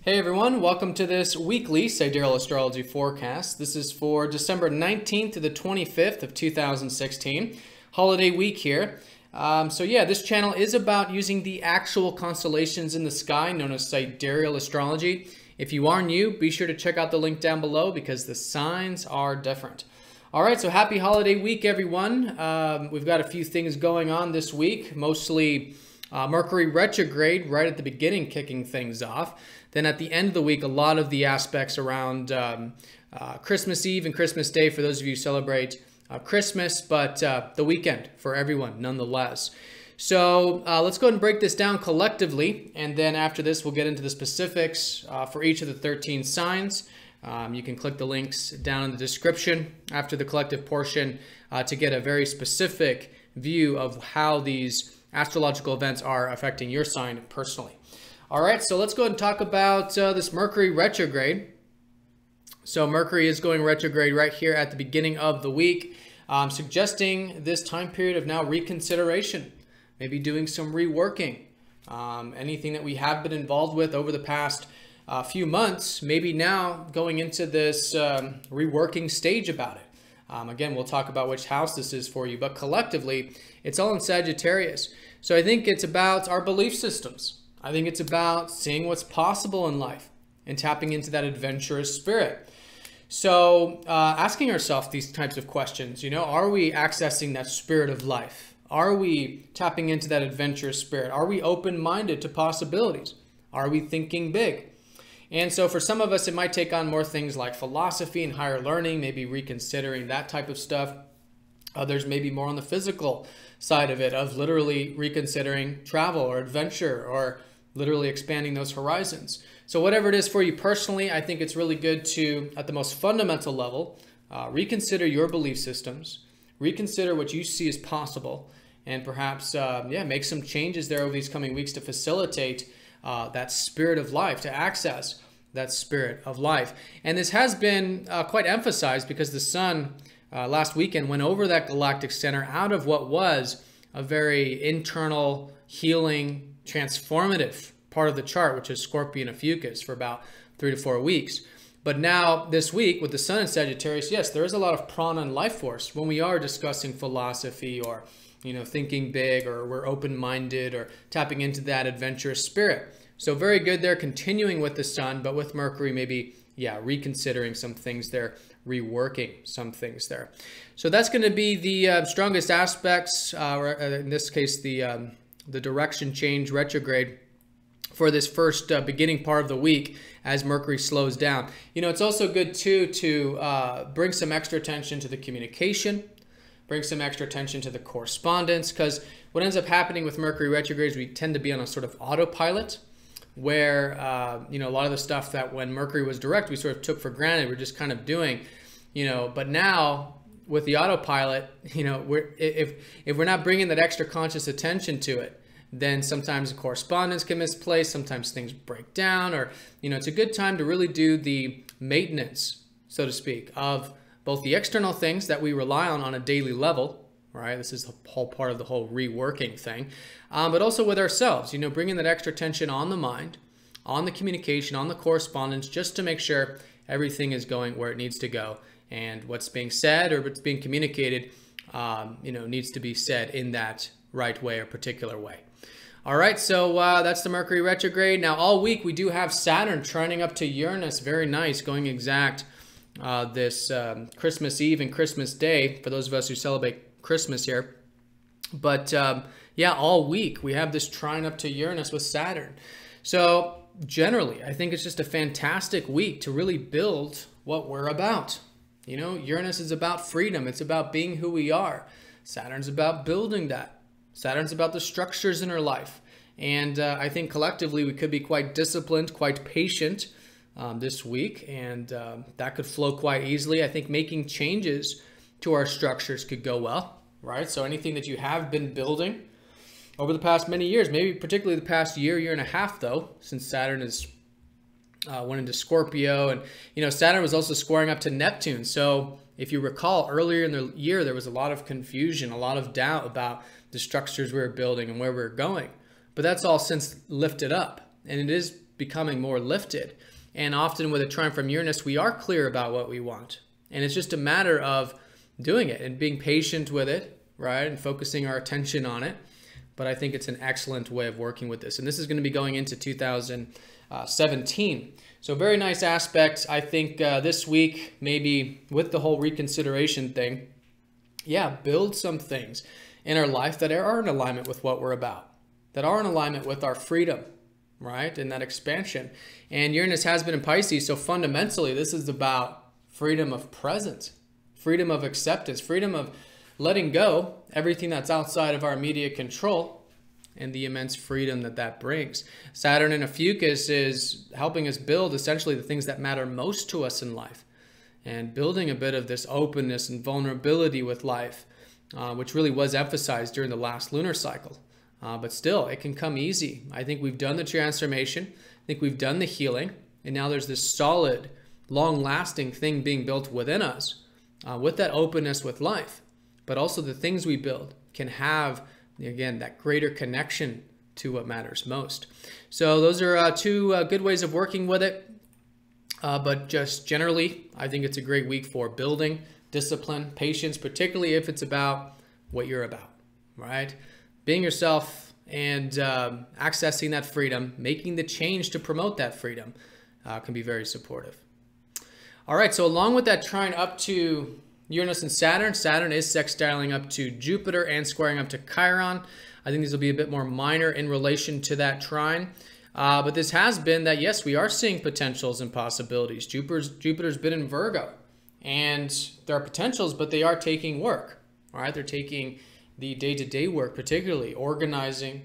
Hey everyone, welcome to this weekly Sidereal Astrology forecast. This is for December 19th to the 25th of 2016, holiday week here. This channel is about using the actual constellations in the sky known as Sidereal Astrology. If you are new, be sure to check out the link down below because the signs are different. All right, so happy holiday week, everyone. We've got a few things going on this week, mostly Mercury retrograde right at the beginning, kicking things off. Then at the end of the week, a lot of the aspects around Christmas Eve and Christmas Day for those of you who celebrate Christmas, but the weekend for everyone nonetheless. So let's go ahead and break this down collectively, and then after this, we'll get into the specifics for each of the 13 signs. You can click the links down in the description after the collective portion to get a very specific view of how these astrological events are affecting your sign personally. All right, so let's go ahead and talk about this Mercury retrograde. So Mercury is going retrograde right here at the beginning of the week, suggesting this time period of now reconsideration, maybe doing some reworking. Anything that we have been involved with over the past few months, maybe now going into this reworking stage about it. Again, we'll talk about which house this is for you, but collectively, it's all in Sagittarius. So I think it's about our belief systems. I think it's about seeing what's possible in life and tapping into that adventurous spirit. So asking ourselves these types of questions, are we accessing that spirit of life? Are we tapping into that adventurous spirit? Are we open-minded to possibilities? Are we thinking big? And so for some of us, it might take on more things like philosophy and higher learning, maybe reconsidering that type of stuff. Others maybe more on the physical side of it, of literally reconsidering travel or adventure or literally expanding those horizons. So whatever it is for you personally, I think it's really good to, at the most fundamental level, reconsider your belief systems, reconsider what you see as possible, and perhaps, make some changes there over these coming weeks to facilitate that spirit of life, to access that spirit of life. And this has been quite emphasized because the sun last weekend went over that galactic center out of what was a very internal, healing, transformative part of the chart, which is Scorpio and Ophiuchus, for about 3 to 4 weeks. But now this week with the sun in Sagittarius, yes, there is a lot of prana and life force when we are discussing philosophy or thinking big, or we're open-minded or tapping into that adventurous spirit. So very good there, continuing with the sun, but with Mercury maybe, reconsidering some things there, reworking some things there. So that's going to be the strongest aspects, or in this case, the direction change retrograde for this first beginning part of the week as Mercury slows down. It's also good too to bring some extra attention to the communication, bring some extra attention to the correspondence, because what ends up happening with Mercury retrograde is we tend to be on a sort of autopilot where, a lot of the stuff that when Mercury was direct, we sort of took for granted, we're just kind of doing, but now with the autopilot, if we're not bringing that extra conscious attention to it, then sometimes the correspondence can misplace, sometimes things break down, or, it's a good time to really do the maintenance, so to speak, of both the external things that we rely on a daily level, right? This is the whole part of the whole reworking thing, but also with ourselves, bringing that extra attention on the mind, on the communication, on the correspondence, just to make sure everything is going where it needs to go. And what's being said or what's being communicated, needs to be said in that right way or particular way. All right, so that's the Mercury retrograde. Now, all week we do have Saturn trining up to Uranus. Very nice, going exact this Christmas Eve and Christmas Day for those of us who celebrate Christmas here. But all week we have this trine up to Uranus with Saturn. So generally, I think it's just a fantastic week to really build what we're about. Uranus is about freedom. It's about being who we are. Saturn's about building that. Saturn's about the structures in our life. And I think collectively we could be quite disciplined, quite patient this week. And that could flow quite easily. I think making changes to our structures could go well, right? So anything that you have been building over the past many years, maybe particularly the past year and a half though, since Saturn is went into Scorpio, and Saturn was also squaring up to Neptune. So if you recall, earlier in the year there was a lot of confusion, a lot of doubt about the structures we were building and where we were going. But that's all since lifted up, and it is becoming more lifted. And often with a trine from Uranus, we are clear about what we want. And it's just a matter of doing it and being patient with it, right? And focusing our attention on it. But I think it's an excellent way of working with this. And this is going to be going into 2017. So very nice aspects. I think this week, maybe with the whole reconsideration thing, yeah, build some things in our life that are in alignment with what we're about, that are in alignment with our freedom, right? And that expansion. And Uranus has been in Pisces, so fundamentally this is about freedom of presence, freedom of acceptance, freedom of letting go everything that's outside of our immediate control, and the immense freedom that that brings. Saturn and Ophiuchus is helping us build essentially the things that matter most to us in life, and building a bit of this openness and vulnerability with life, which really was emphasized during the last lunar cycle. But still, it can come easy. I think we've done the transformation. I think we've done the healing. And now there's this solid, long-lasting thing being built within us with that openness with life. But also the things we build can have, again, that greater connection to what matters most. So those are two good ways of working with it. But just generally, I think it's a great week for building, discipline, patience, particularly if it's about what you're about, right? Being yourself and accessing that freedom, making the change to promote that freedom can be very supportive. All right, so along with that trine up to Uranus and Saturn, Saturn is sextiling up to Jupiter and squaring up to Chiron. I think these will be a bit more minor in relation to that trine. But this has been that, yes, we are seeing potentials and possibilities. Jupiter's been in Virgo, and there are potentials, but they are taking work, all right? They're taking the day-to-day work, particularly organizing,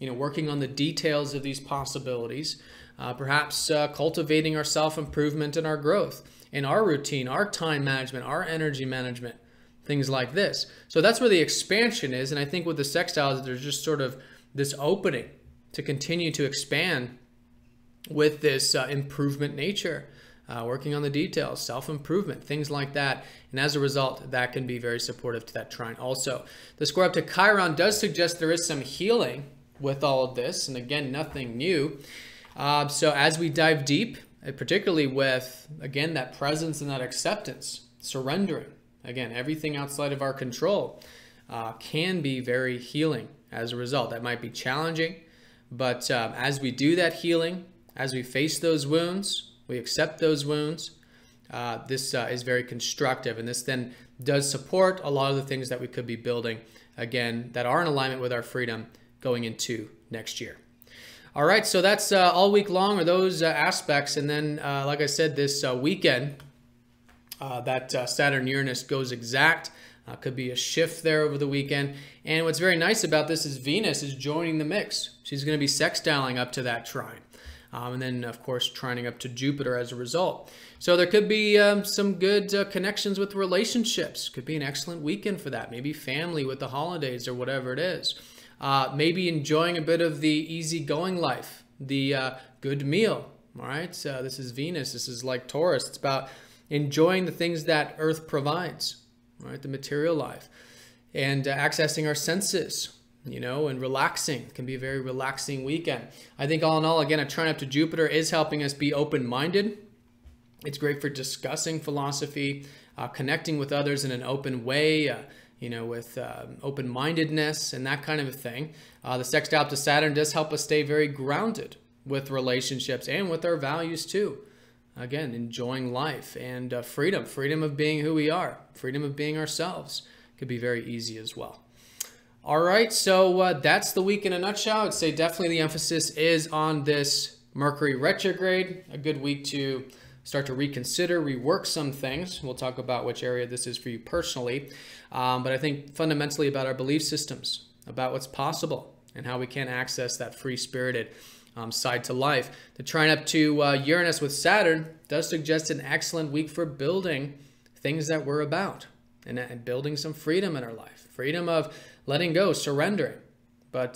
working on the details of these possibilities, perhaps cultivating our self-improvement and our growth in our routine, our time management, our energy management, things like this. So that's where the expansion is. And I think with the sextiles, there's just sort of this opening to continue to expand with this improvement nature, working on the details, self-improvement, things like that. And as a result, that can be very supportive to that trine also. The square up to Chiron does suggest there is some healing with all of this. And again, nothing new. So as we dive deep, particularly with, again, that presence and that acceptance, surrendering, again, everything outside of our control can be very healing as a result. That might be challenging, but as we do that healing, as we face those wounds, we accept those wounds, this is very constructive. And this then does support a lot of the things that we could be building, again, that are in alignment with our freedom going into next year. All right, so that's all week long, are those aspects. And then, like I said, this weekend, that Saturn-Uranus goes exact. Could be a shift there over the weekend. And what's very nice about this is Venus is joining the mix. She's going to be sextiling up to that trine. And then, of course, trining up to Jupiter as a result. So there could be some good connections with relationships. Could be an excellent weekend for that. Maybe family with the holidays or whatever it is. Maybe enjoying a bit of the easygoing life, the good meal. All right, so this is Venus. This is like Taurus. It's about enjoying the things that Earth provides, right? The material life, and accessing our senses, and relaxing. It can be a very relaxing weekend. I think all in all, again, a trine up to Jupiter is helping us be open-minded. It's great for discussing philosophy, connecting with others in an open way, with open-mindedness and that kind of a thing. The sextile to Saturn does help us stay very grounded with relationships and with our values too. Again, enjoying life and freedom of being who we are, freedom of being ourselves could be very easy as well. All right, so that's the week in a nutshell. I'd say definitely the emphasis is on this Mercury retrograde, a good week to start to reconsider, rework some things. We'll talk about which area this is for you personally. But I think fundamentally about our belief systems, about what's possible and how we can access that free-spirited side to life. The trine up to Uranus with Saturn does suggest an excellent week for building things that we're about and building some freedom in our life, freedom of letting go, surrendering. But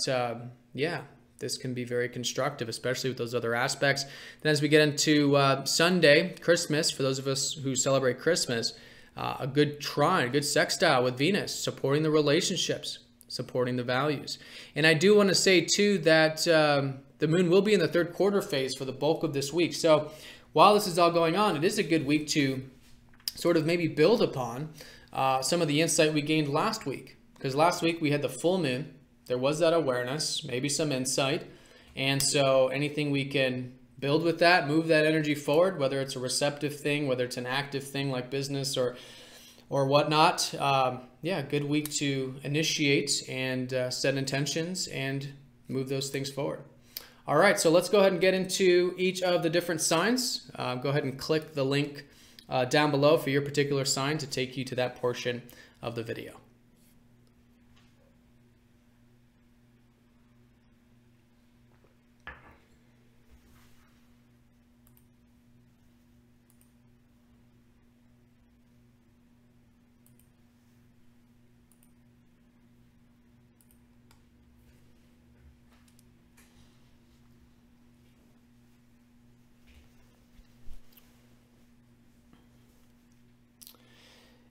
yeah, this can be very constructive, especially with those other aspects. Then as we get into Sunday, Christmas, for those of us who celebrate Christmas, a good trine, a good sextile with Venus, supporting the relationships, supporting the values. And I do want to say too that the moon will be in the third quarter phase for the bulk of this week. So while this is all going on, it is a good week to sort of maybe build upon some of the insight we gained last week. Because last week we had the full moon. There was that awareness, maybe some insight. And so anything we can build with that, move that energy forward, whether it's a receptive thing, whether it's an active thing like business or whatnot. Yeah, good week to initiate and set intentions and move those things forward. All right, so let's go ahead and get into each of the different signs. Go ahead and click the link down below for your particular sign to take you to that portion of the video.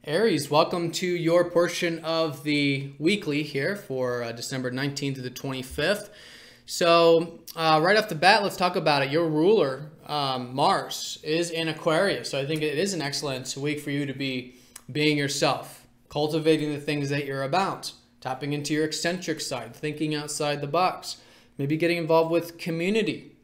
Aries, welcome to your portion of the weekly here for December 19th to the 25th. So right off the bat, let's talk about it. Your ruler, Mars, is in Aquarius. So I think it is an excellent week for you to be being yourself, cultivating the things that you're about, tapping into your eccentric side, thinking outside the box, maybe getting involved with community,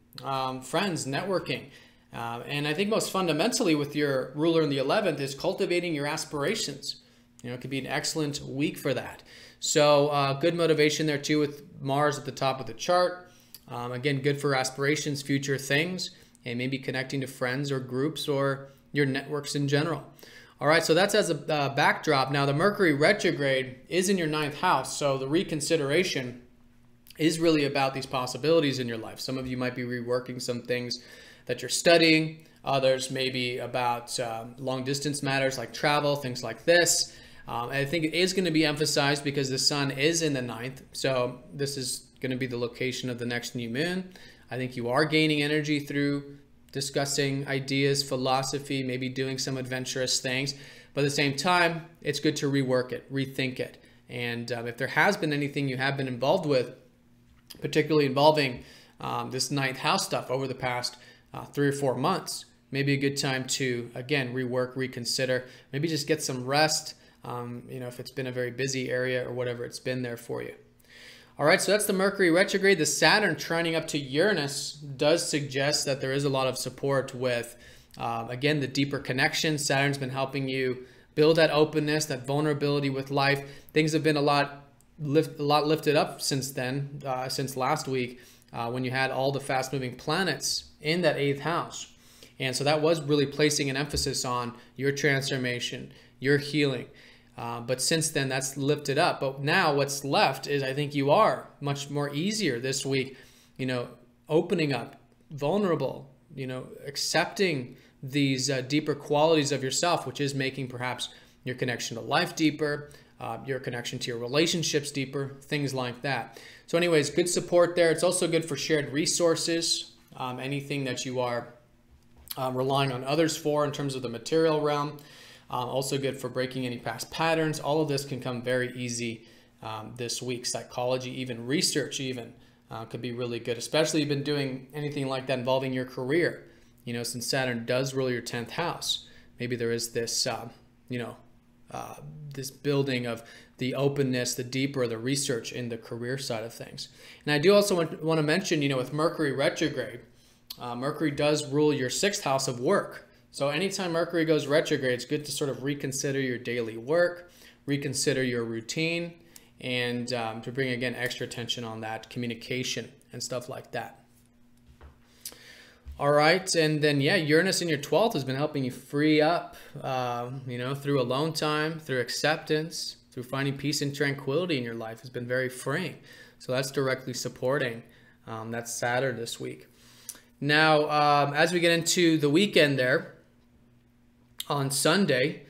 friends, networking. And I think most fundamentally with your ruler in the 11th is cultivating your aspirations. You know, it could be an excellent week for that. So good motivation there too with Mars at the top of the chart. Again, good for aspirations, future things, and maybe connecting to friends or groups or your networks in general. All right, so that's as a backdrop. Now the Mercury retrograde is in your 9th house. So the reconsideration is really about these possibilities in your life. Some of you might be reworking some things that you're studying, others maybe about long distance matters like travel, things like this. And I think it is going to be emphasized because the sun is in the 9th. So this is going to be the location of the next new moon. I think you are gaining energy through discussing ideas, philosophy, maybe doing some adventurous things. But at the same time, it's good to rework it, rethink it. And if there has been anything you have been involved with, particularly involving this 9th house stuff over the past 3 or 4 months, maybe a good time to, again, rework, reconsider, maybe just get some rest, you know, if it's been a very busy area or whatever it's been there for you. All right, so that's the Mercury retrograde. The Saturn trining up to Uranus does suggest that there is a lot of support with, again, the deeper connection. Saturn's been helping you build that openness, that vulnerability with life. Things have been a lot lifted up since then, since last week, when you had all the fast-moving planets in that 8th house. And so that was really placing an emphasis on your transformation, your healing. But since then, that's lifted up. But now what's left is I think you are much more easier this week, you know, opening up, vulnerable, you know, accepting these deeper qualities of yourself, which is making perhaps your connection to life deeper, your connection to your relationships deeper, things like that. So anyways, good support there. It's also good for shared resources, anything that you are relying on others for in terms of the material realm. Also good for breaking any past patterns. All of this can come very easy this week. Psychology, even research even, could be really good, especially if you've been doing anything like that involving your career. You know, since Saturn does rule your 10th house, maybe there is this, you know, this building of the openness, the deeper, the research in the career side of things. And I do also want to mention, you know, with Mercury retrograde, Mercury does rule your 6th house of work. So anytime Mercury goes retrograde, it's good to sort of reconsider your daily work, reconsider your routine, and to bring, again, extra attention on that communication and stuff like that. All right, and then, yeah, Uranus in your 12th has been helping you free up, you know, through alone time, through acceptance, through finding peace and tranquility in your life. Has been very freeing. So that's directly supporting that Saturn this week. Now, as we get into the weekend there, on Sunday,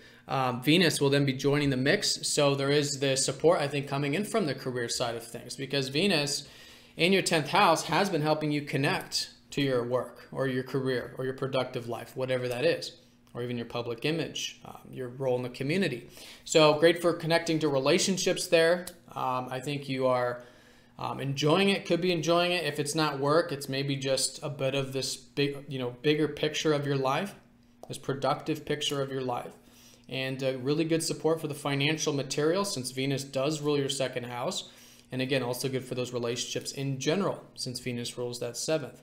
Venus will then be joining the mix. So there is the support, I think, coming in from the career side of things, because Venus in your 10th house has been helping you connect to your work or your career or your productive life, whatever that is, or even your public image, your role in the community. So great for connecting to relationships there. I think you are Enjoying it, could be enjoying it. If it's not work, it's maybe just a bit of this big, bigger picture of your life, this productive picture of your life. And really good support for the financial material, since Venus does rule your second house. And again, also good for those relationships in general, since Venus rules that seventh.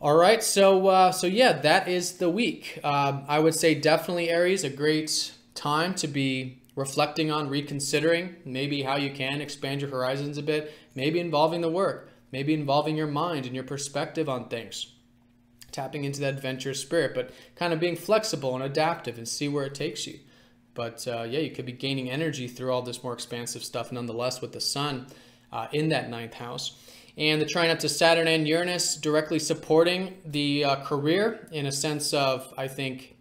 All right, so yeah, that is the week. I would say definitely, Aries, a great time to be reflecting on, reconsidering maybe how you can expand your horizons a bit, maybe involving the work, maybe involving your mind and your perspective on things, tapping into that adventurous spirit, but kind of being flexible and adaptive and see where it takes you. But yeah, you could be gaining energy through all this more expansive stuff nonetheless, with the sun in that ninth house. And the trine up to Saturn and Uranus directly supporting the career, in a sense of, I think,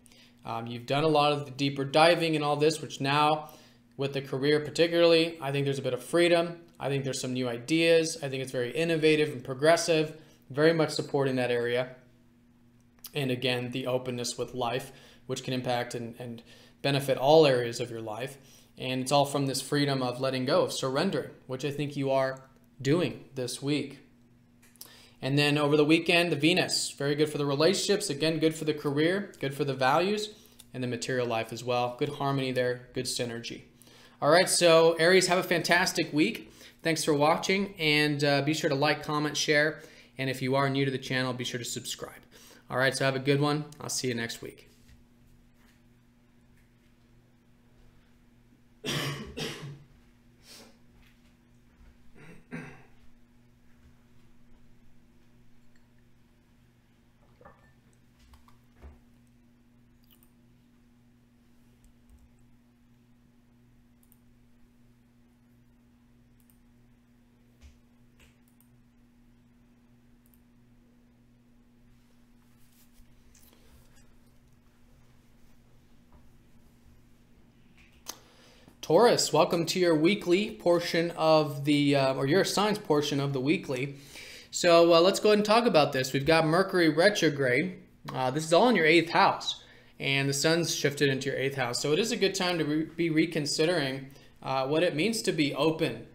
you've done a lot of the deeper diving and all this, which now with the career particularly, I think there's a bit of freedom. I think there's some new ideas. I think it's very innovative and progressive, very much supporting that area. And again, the openness with life, which can impact and benefit all areas of your life. And it's all from this freedom of letting go, of surrendering, which I think you are doing this week. And then over the weekend, the Venus, very good for the relationships, again, good for the career, good for the values and the material life as well. Good harmony there, good synergy. All right, so Aries, have a fantastic week. Thanks for watching, and be sure to like, comment, share. And if you are new to the channel, be sure to subscribe. All right, so have a good one. I'll see you next week. Taurus, welcome to your weekly portion of the, or your signs portion of the weekly. So let's go ahead and talk about this. We've got Mercury retrograde. This is all in your 8th house, and the sun's shifted into your 8th house. So it is a good time to be reconsidering what it means to be open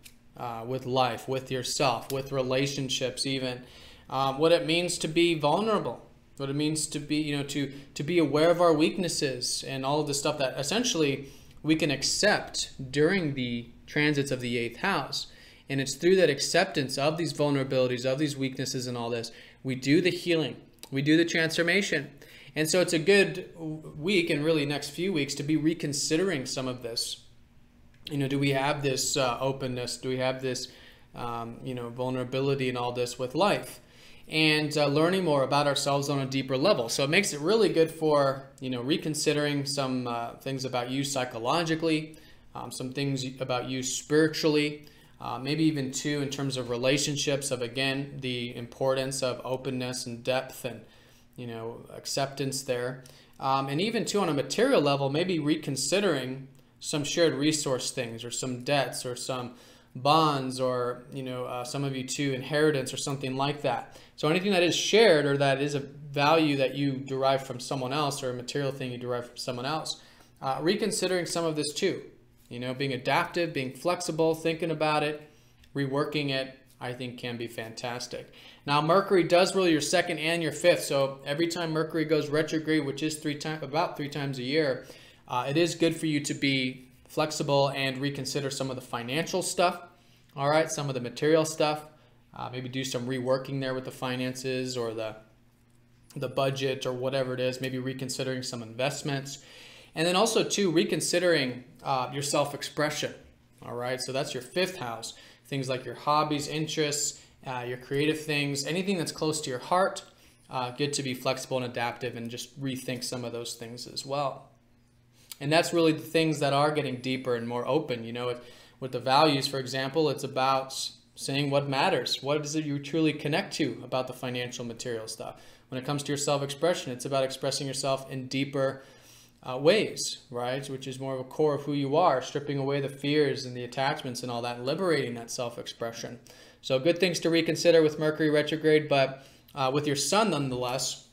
with life, with yourself, with relationships even. What it means to be vulnerable. What it means to be, to be aware of our weaknesses and all of the stuff that essentially we can accept during the transits of the 8th house. And it's through that acceptance of these vulnerabilities, of these weaknesses and all this, we do the healing, we do the transformation. And so it's a good week, and really next few weeks, to be reconsidering some of this. Do we have this openness? Do we have this, vulnerability and all this with life? And learning more about ourselves on a deeper level. So it makes it really good for, reconsidering some things about you psychologically, some things about you spiritually, maybe even too in terms of relationships, of again, the importance of openness and depth and, acceptance there. And even too on a material level, maybe reconsidering some shared resource things, or some debts, or some bonds, or some of you too inheritance or something like that. So anything that is shared, or that is a value that you derive from someone else, or a material thing you derive from someone else, reconsidering some of this too. Being adaptive, being flexible, thinking about it, reworking it, I think can be fantastic. Now Mercury does rule your 2nd and your 5th, so every time Mercury goes retrograde, which is about three times a year, it is good for you to be flexible and reconsider some of the financial stuff, all right, some of the material stuff, maybe do some reworking there with the finances or the budget or whatever it is, maybe reconsidering some investments. And then also too, reconsidering your self-expression, all right? So that's your 5th house, things like your hobbies, interests, your creative things, anything that's close to your heart, good to be flexible and adaptive and just rethink some of those things as well. And that's really the things that are getting deeper and more open. With the values, for example, it's about saying what matters. What is it you truly connect to about the financial material stuff? When it comes to your self-expression, it's about expressing yourself in deeper ways, right? Which is more of a core of who you are, stripping away the fears and the attachments and all that, and liberating that self-expression. So good things to reconsider with Mercury retrograde, but with your sun nonetheless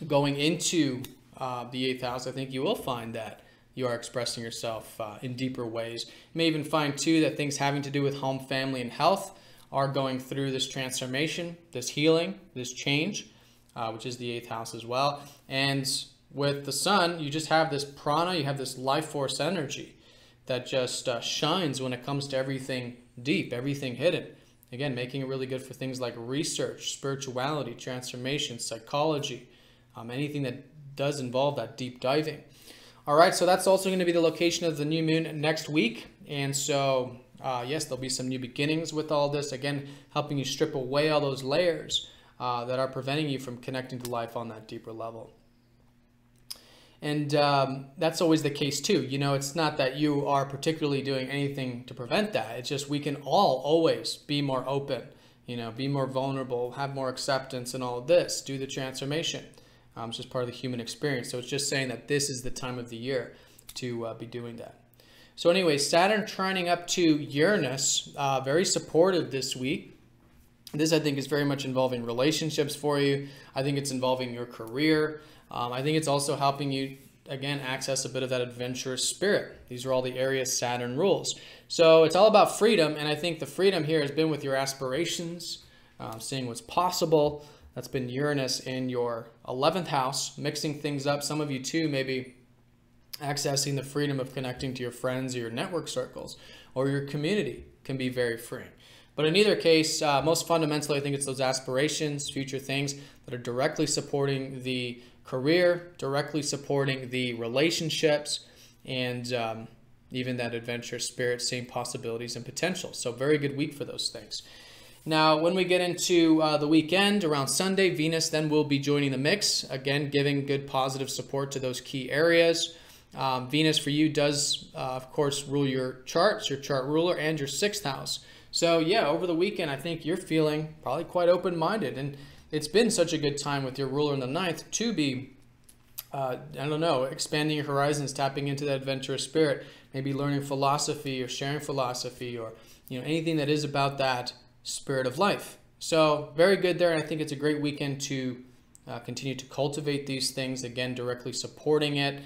going into the 8th house, I think you will find that you are expressing yourself in deeper ways. You may even find too that things having to do with home, family, and health are going through this transformation, this healing, this change, which is the 8th house as well. And with the sun, you just have this prana, you have this life force energy that just shines when it comes to everything deep, everything hidden. Again, making it really good for things like research, spirituality, transformation, psychology, anything that does involve that deep diving. All right, so that's also going to be the location of the new moon next week. And so, yes, there'll be some new beginnings with all this. Again, helping you strip away all those layers that are preventing you from connecting to life on that deeper level. And that's always the case too. You know, it's not that you are particularly doing anything to prevent that. It's just we can all always be more open, you know, be more vulnerable, have more acceptance and all of this, do the transformation. It's just part of the human experience. So it's just saying that this is the time of the year to be doing that. So anyway, Saturn trining up to Uranus, very supportive this week. This, I think, is very much involving relationships for you. I think it's involving your career. I think it's also helping you, again, access a bit of that adventurous spirit. These are all the areas Saturn rules. So it's all about freedom, and I think the freedom here has been with your aspirations, seeing what's possible. That's been Uranus in your 11th house, mixing things up. Some of you, too, maybe accessing the freedom of connecting to your friends or your network circles or your community can be very freeing. But in either case, most fundamentally, I think it's those aspirations, future things that are directly supporting the career, directly supporting the relationships, and even that adventurous spirit, seeing possibilities and potential. So very good week for those things. Now, when we get into the weekend, around Sunday, Venus then will be joining the mix, again, giving good positive support to those key areas. Venus for you does, of course, rule your charts, your chart ruler, and your 6th house. So yeah, over the weekend, I think you're feeling probably quite open-minded, and it's been such a good time with your ruler in the 9th to be, I don't know, expanding your horizons, tapping into that adventurous spirit, maybe learning philosophy or sharing philosophy, or anything that is about that spirit of life. So very good there, and I think it's a great weekend to continue to cultivate these things, again, directly supporting it,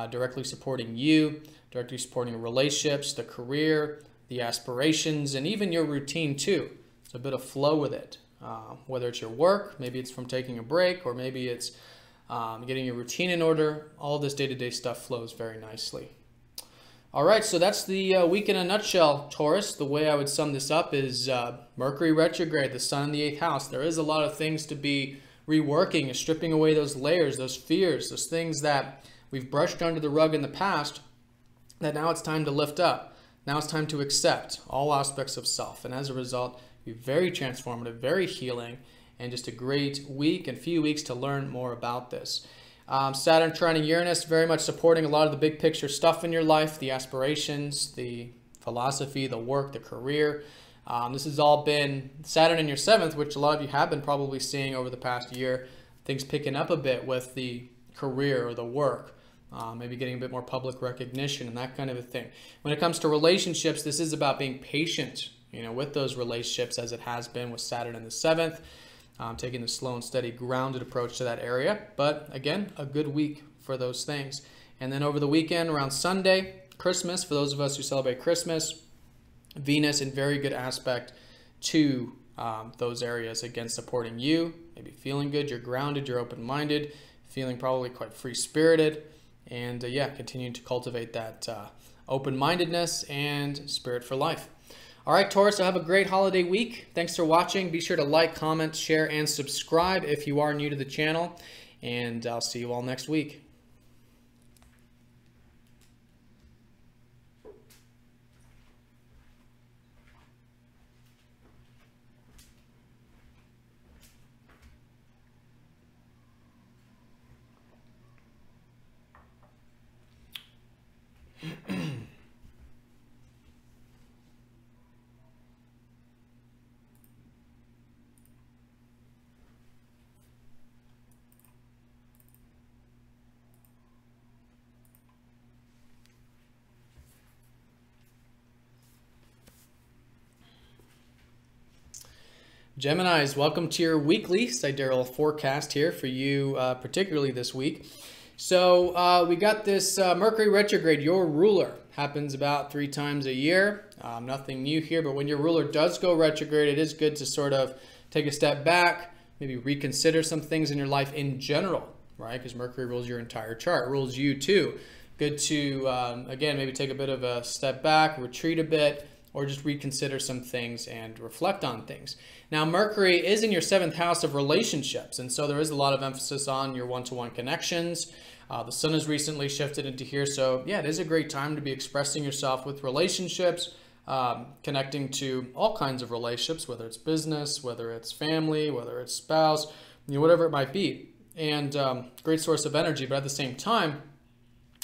directly supporting you, directly supporting relationships, the career, the aspirations, and even your routine too. It's a bit of flow with it, whether it's your work, maybe it's from taking a break, or maybe it's getting your routine in order. All this day-to-day stuff flows very nicely. All right, so that's the week in a nutshell, Taurus. The way I would sum this up is Mercury retrograde, the sun in the 8th house. There is a lot of things to be reworking and stripping away those layers, those fears, those things that we've brushed under the rug in the past, that now it's time to lift up. Now it's time to accept all aspects of self. And as a result, be very transformative, very healing, and just a great week and few weeks to learn more about this. Saturn trining Uranus, very much supporting a lot of the big picture stuff in your life, the aspirations, the philosophy, the work, the career. This has all been Saturn in your 7th, which a lot of you have been probably seeing over the past year, things picking up a bit with the career or the work, maybe getting a bit more public recognition and that kind of a thing. When it comes to relationships, this is about being patient, with those relationships, as it has been with Saturn in the 7th. Taking the slow and steady, grounded approach to that area. But again, a good week for those things. And then over the weekend, around Sunday, Christmas, for those of us who celebrate Christmas, Venus in very good aspect to those areas, again, supporting you, maybe feeling good, you're grounded, you're open-minded, feeling probably quite free-spirited, and yeah, continuing to cultivate that open-mindedness and spirit for life. All right, Taurus, so have a great holiday week. Thanks for watching. Be sure to like, comment, share, and subscribe if you are new to the channel. And I'll see you all next week. Geminis, welcome to your weekly sidereal forecast here for you, particularly this week. So we got this Mercury retrograde. Your ruler happens about 3 times a year. Nothing new here, but when your ruler does go retrograde, it is good to sort of take a step back, maybe reconsider some things in your life in general, right? Because Mercury rules your entire chart, rules you too. Good to, again, maybe take a bit of a step back, retreat a bit, or just reconsider some things and reflect on things. Now, Mercury is in your 7th house of relationships, and so there is a lot of emphasis on your one-to-one connections. The sun has recently shifted into here, so yeah, it is a great time to be expressing yourself with relationships, connecting to all kinds of relationships, whether it's business, whether it's family, whether it's spouse, whatever it might be. And great source of energy, but at the same time,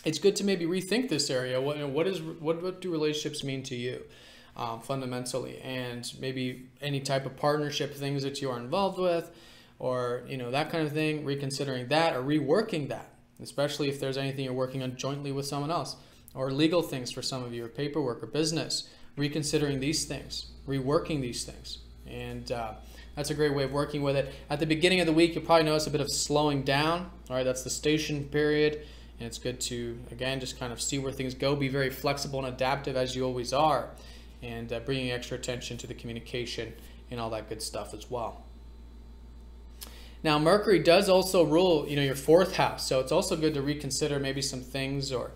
it's good to maybe rethink this area. What do relationships mean to you? Fundamentally, and maybe any type of partnership things that you are involved with, or that kind of thing, reconsidering that or reworking that, especially if there's anything you're working on jointly with someone else, or legal things for some of you, or paperwork or business, reconsidering these things, reworking these things. And that's a great way of working with it. At the beginning of the week, you'll probably notice a bit of slowing down. All right, that's the station period, and it's good to, again, just kind of see where things go, be very flexible and adaptive as you always are, and bringing extra attention to the communication and all that good stuff as well. Now, Mercury does also rule, your 4th house, so it's also good to reconsider maybe some things or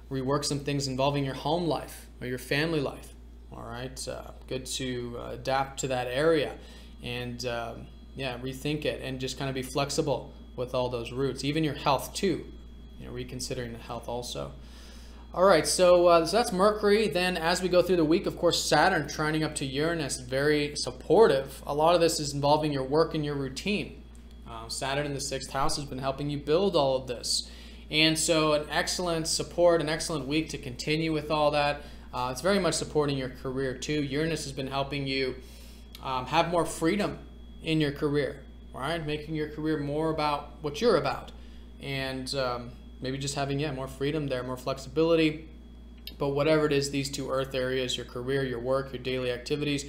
rework some things involving your home life or your family life. All right, good to adapt to that area and yeah, rethink it and just kind of be flexible with all those roots. Even your health too, reconsidering the health also. All right, so that's Mercury. Then as we go through the week, of course, Saturn trining up to Uranus, very supportive. A lot of this is involving your work and your routine. Saturn in the 6th house has been helping you build all of this. And so an excellent support, an excellent week to continue with all that. It's very much supporting your career too. Uranus has been helping you have more freedom in your career, right? Making your career more about what you're about. And maybe just having, more freedom there, more flexibility. But whatever it is, these 2 earth areas, your career, your work, your daily activities,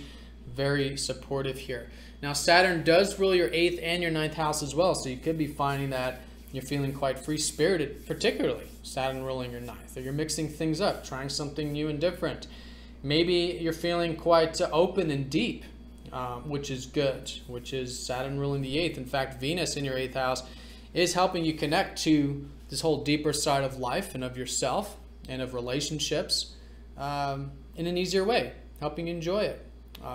very supportive here. Now, Saturn does rule your 8th and your 9th house as well. So you could be finding that you're feeling quite free-spirited, particularly Saturn ruling your 9th. Or you're mixing things up, trying something new and different. Maybe you're feeling quite open and deep, which is good, which is Saturn ruling the 8th. In fact, Venus in your 8th house is helping you connect to this whole deeper side of life and of yourself and of relationships in an easier way, helping you enjoy it.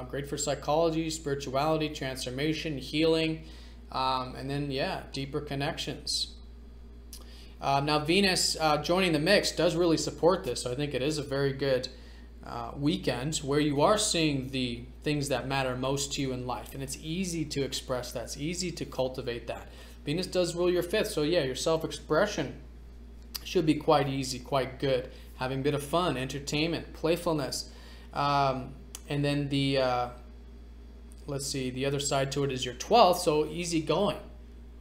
Great for psychology, spirituality, transformation, healing, and then, deeper connections. Now, Venus joining the mix does really support this, so I think it is a very good weekend where you are seeing the things that matter most to you in life, and it's easy to express that. It's easy to cultivate that. Venus does rule your 5th, so your self-expression should be quite easy, quite good. Having a bit of fun, entertainment, playfulness. And then the, let's see, the other side to it is your 12th, so easy going.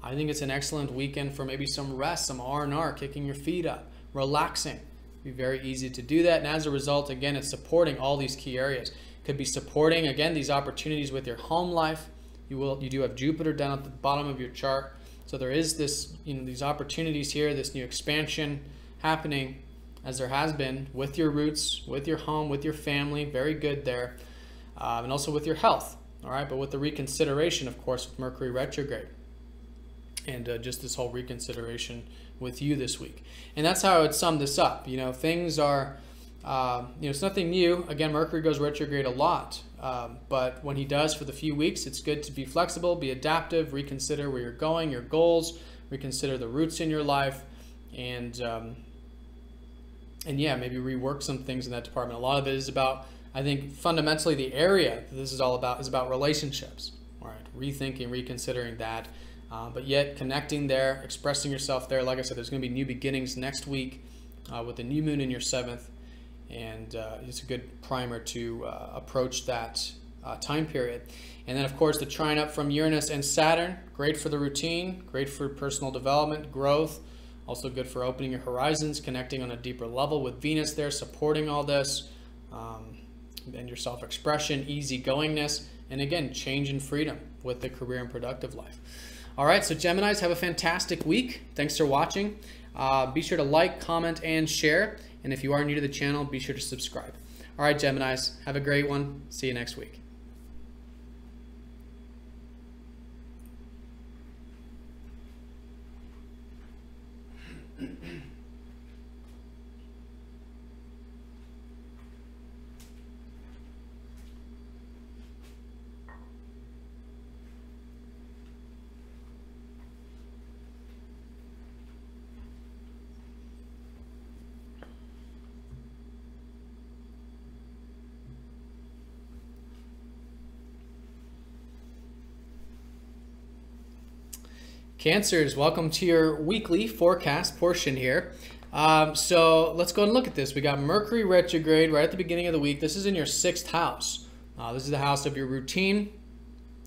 I think it's an excellent weekend for maybe some rest, some R&R, kicking your feet up, relaxing. Be very easy to do that, and as a result, again, it's supporting all these key areas. Could be supporting, again, these opportunities with your home life. You do have Jupiter down at the bottom of your chart. So there is this, these opportunities here, this new expansion happening, as there has been with your roots, with your home, with your family. Very good there. And also with your health. All right, but with the reconsideration, of course, with Mercury retrograde. And just this whole reconsideration with you this week. And that's how I would sum this up. Things are, it's nothing new. Again, Mercury goes retrograde a lot. But when he does for the few weeks, it's good to be flexible, be adaptive, reconsider where you're going, your goals, reconsider the roots in your life, and maybe rework some things in that department. A lot of it is about, I think, fundamentally the area that this is all about is about relationships. All right, rethinking, reconsidering that, but yet connecting there, expressing yourself there. Like I said, there's going to be new beginnings next week with the new moon in your 7th. And it's a good primer to approach that time period. And then, of course, the trine up from Uranus and Saturn, great for the routine, great for personal development, growth, also good for opening your horizons, connecting on a deeper level with Venus there, supporting all this, and your self-expression, easygoingness, and again, change and freedom with the career and productive life. All right, so Geminis, have a fantastic week. Thanks for watching. Be sure to like, comment, and share. And if you are new to the channel, be sure to subscribe. All right, Geminis, have a great one. See you next week. Cancers, welcome to your weekly forecast portion here. So let's go and look at this. We got Mercury retrograde right at the beginning of the week. This is in your 6th house. This is the house of your routine.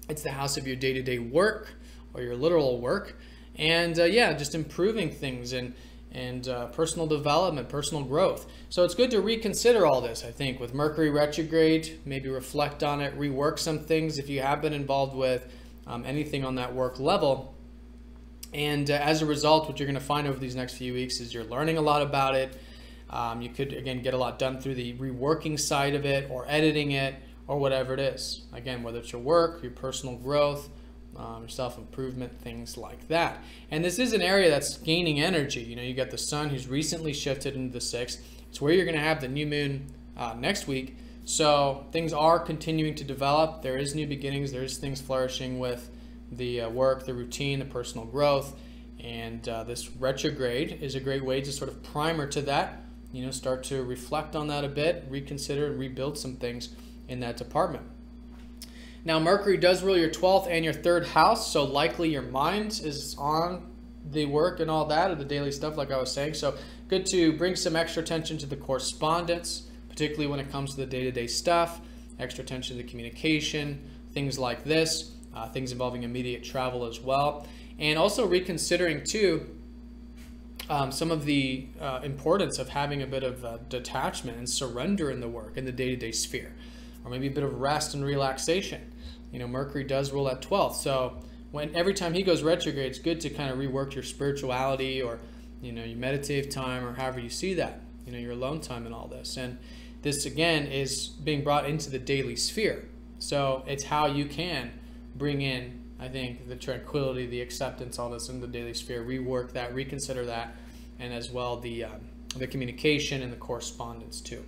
It's the house of your day-to-day work or your literal work. And yeah, just improving things and personal development, personal growth. So it's good to reconsider all this, I think, with Mercury retrograde. Maybe reflect on it, rework some things if you have been involved with anything on that work level. And as a result, what you're going to find over these next few weeks is you're learning a lot about it. You could, again, get a lot done through the reworking side of it or editing it or whatever it is. Again, whether it's your work, your personal growth, your self-improvement, things like that. And this is an area that's gaining energy. You know, you got the sun who's recently shifted into the 6th. It's where you're going to have the new moon next week. So things are continuing to develop. There is new beginnings. There is things flourishing with the work, the routine, the personal growth, and this retrograde is a great way to sort of primer to that, you know, start to reflect on that a bit, reconsider and rebuild some things in that department. Now, Mercury does rule your 12th and your 3rd house, so likely your mind is on the work and all that, or the daily stuff like I was saying, so good to bring some extra attention to the correspondence, particularly when it comes to the day-to-day stuff, extra attention to the communication, things like this. Things involving immediate travel as well, and also reconsidering too some of the importance of having a bit of detachment and surrender in the work in the day-to-day sphere, or maybe a bit of rest and relaxation. You know, Mercury does rule at 12th, so every time he goes retrograde, it's good to kind of rework your spirituality, or you know, your meditative time, or however you see that, you know, your alone time and all this. And this again is being brought into the daily sphere, so it's how you can bring in, I think, the tranquility, the acceptance, all this in the daily sphere, rework that, reconsider that, and as well the communication and the correspondence too.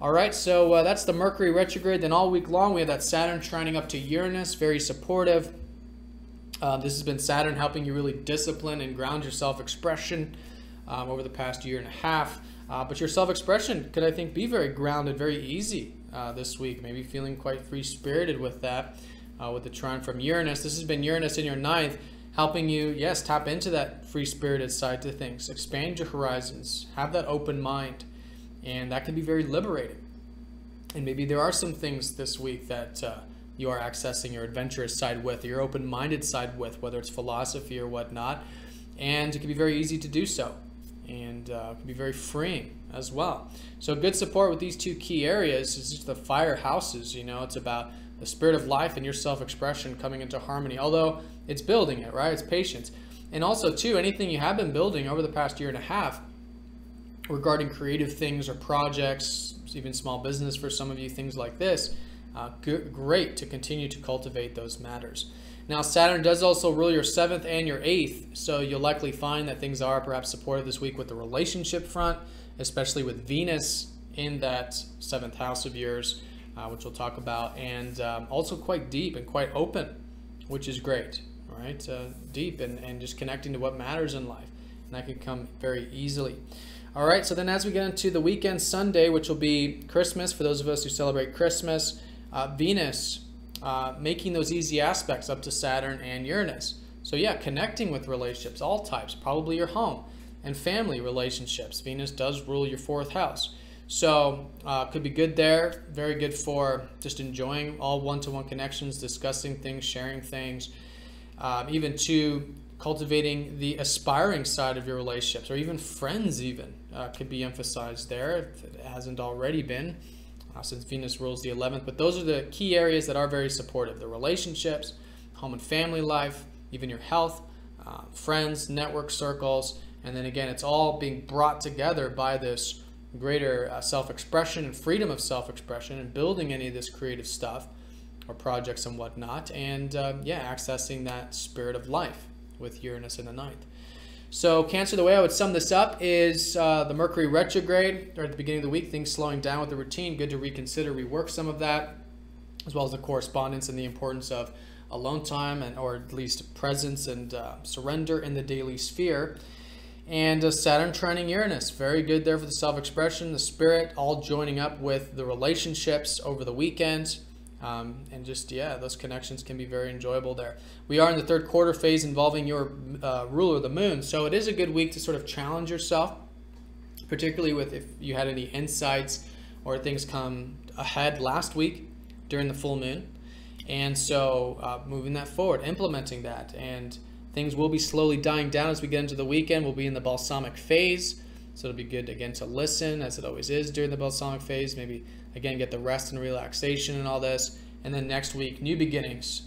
All right, so that's the Mercury retrograde. Then all week long we have that Saturn trining up to Uranus, very supportive. This has been Saturn helping you really discipline and ground your self-expression over the past year and a half. But your self-expression could, I think, be very grounded, very easy this week, maybe feeling quite free-spirited with that. With the trine from Uranus. This has been Uranus in your 9th, helping you, yes, tap into that free-spirited side to things, expand your horizons, have that open mind, and that can be very liberating. And maybe there are some things this week that you are accessing your adventurous side with, or your open-minded side with, whether it's philosophy or whatnot, and it can be very easy to do so, and it can be very freeing as well. So good support with these two key areas is just the fire houses. You know, it's about the spirit of life and your self-expression coming into harmony, although it's building it, right? It's patience. And also, too, anything you have been building over the past year and a half regarding creative things or projects, even small business for some of you, things like this, great to continue to cultivate those matters. Now, Saturn does also rule your 7th and your 8th, so you'll likely find that things are perhaps supported this week with the relationship front, especially with Venus in that 7th house of yours, which we'll talk about, and also quite deep and quite open, which is great, right? Deep and just connecting to what matters in life, and that can come very easily. All right, so then as we get into the weekend Sunday, which will be Christmas, for those of us who celebrate Christmas, Venus making those easy aspects up to Saturn and Uranus. So yeah, connecting with relationships, all types, probably your home and family relationships. Venus does rule your 4th house. So could be good there, very good for just enjoying all one-to-one connections, discussing things, sharing things, even to cultivating the aspiring side of your relationships, or even friends even could be emphasized there if it hasn't already been, since Venus rules the 11th. But those are the key areas that are very supportive: the relationships, home and family life, even your health, friends, network circles, And then again, it's all being brought together by this greater self-expression and freedom of self-expression and building any of this creative stuff or projects and whatnot. And yeah, accessing that spirit of life with Uranus in the ninth. So Cancer, the way I would sum this up is the Mercury retrograde, or at the beginning of the week, things slowing down with the routine. Good to reconsider, rework some of that, as well as the correspondence and the importance of alone time, and or at least presence and surrender in the daily sphere. And Saturn trining Uranus, very good there for the self-expression, the spirit, all joining up with the relationships over the weekend. And just, yeah, those connections can be very enjoyable there. We are in the third quarter phase involving your ruler, the moon. So it is a good week to sort of challenge yourself, particularly with if you had any insights or things come ahead last week during the full moon. And so moving that forward, implementing that, and things will be slowly dying down as we get into the weekend. We'll be in the balsamic phase. So it'll be good, again, to listen, as it always is during the balsamic phase. Maybe, again, get the rest and relaxation and all this. And then next week, new beginnings,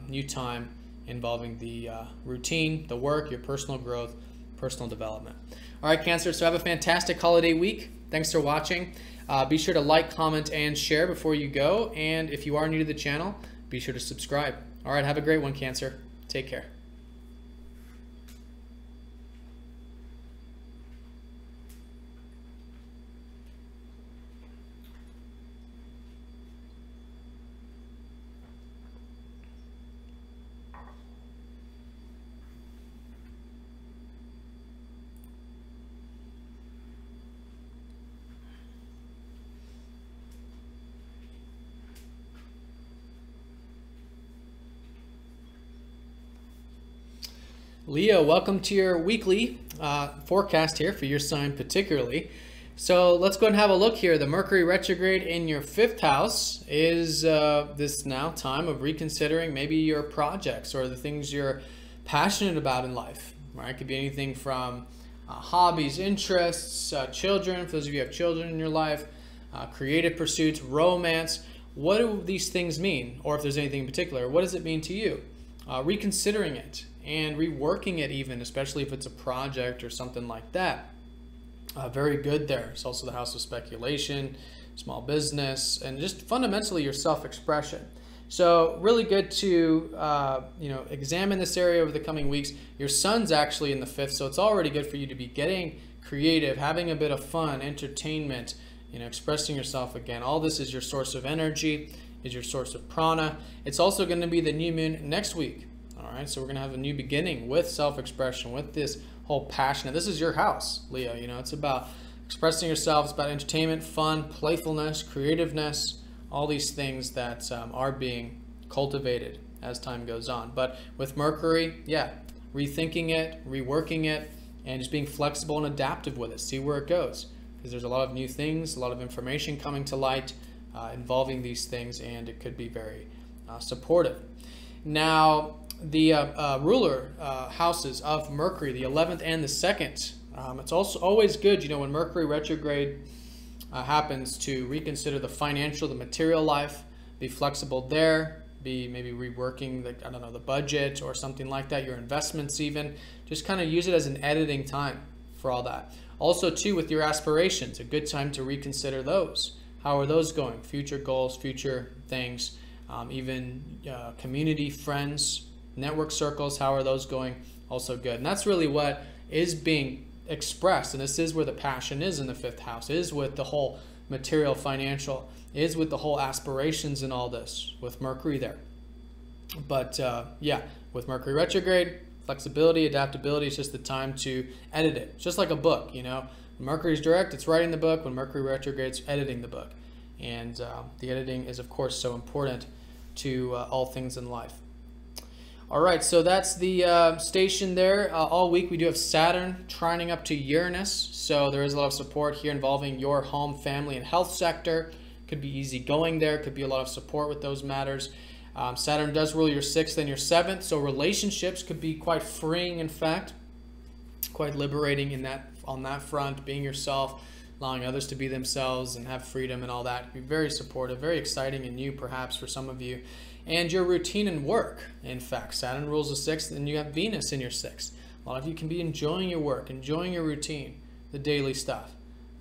new time involving the routine, the work, your personal growth, personal development. All right, Cancer, so have a fantastic holiday week. Thanks for watching. Be sure to like, comment, and share before you go. And if you are new to the channel, be sure to subscribe. All right, have a great one, Cancer. Take care. Leo, welcome to your weekly forecast here for your sign particularly. So let's go and have a look here. The Mercury retrograde in your 5th house is this now time of reconsidering maybe your projects or the things you're passionate about in life. Right? It could be anything from hobbies, interests, children, for those of you who have children in your life, creative pursuits, romance. What do these things mean? Or if there's anything in particular, what does it mean to you? Reconsidering it and reworking it even, especially if it's a project or something like that. Very good there. It's also the house of speculation, small business, and just fundamentally your self-expression. So really good to examine this area over the coming weeks. Your sun's actually in the 5th, so it's already good for you to be getting creative, having a bit of fun, entertainment, expressing yourself again. All this is your source of energy, is your source of prana. It's also going to be the new moon next week. All right, so we're going to have a new beginning with self-expression, with this whole passion. This is your house, Leo. It's about expressing yourself. It's about entertainment, fun, playfulness, creativeness, all these things that are being cultivated as time goes on. But with Mercury, yeah, rethinking it, reworking it, and just being flexible and adaptive with it. See where it goes, because there's a lot of new things, a lot of information coming to light involving these things, and it could be very supportive. Now, the ruler houses of Mercury, the 11th and the 2nd, it's also always good, when Mercury retrograde happens, to reconsider the financial, the material life, be flexible there, be maybe reworking the budget or something like that, your investments even. Just kind of use it as an editing time for all that. Also too, with your aspirations, a good time to reconsider those. How are those going? Future goals, future things, even community, friends, network circles, how are those going? Also good. And that's really what is being expressed, and this is where the passion is in the 5th house, is with the whole material, financial, is with the whole aspirations and all this, with Mercury there. But yeah, with Mercury retrograde, flexibility, adaptability, it's just the time to edit it. It's just like a book, When Mercury's direct, it's writing the book. When Mercury retrograde, it's editing the book. And the editing is, of course, so important to all things in life. All right, so that's the station there. All week we do have Saturn trining up to Uranus, so there is a lot of support here involving your home, family, and health sector. Could be easy going there, could be a lot of support with those matters. Saturn does rule your 6th and your 7th, so relationships could be quite freeing, in fact, quite liberating on that front, being yourself, allowing others to be themselves and have freedom and all that. Be very supportive, very exciting and new perhaps for some of you. And your routine and work, in fact. Saturn rules the 6th, and you have Venus in your 6th. A A lot of you can be enjoying your work, enjoying your routine, the daily stuff.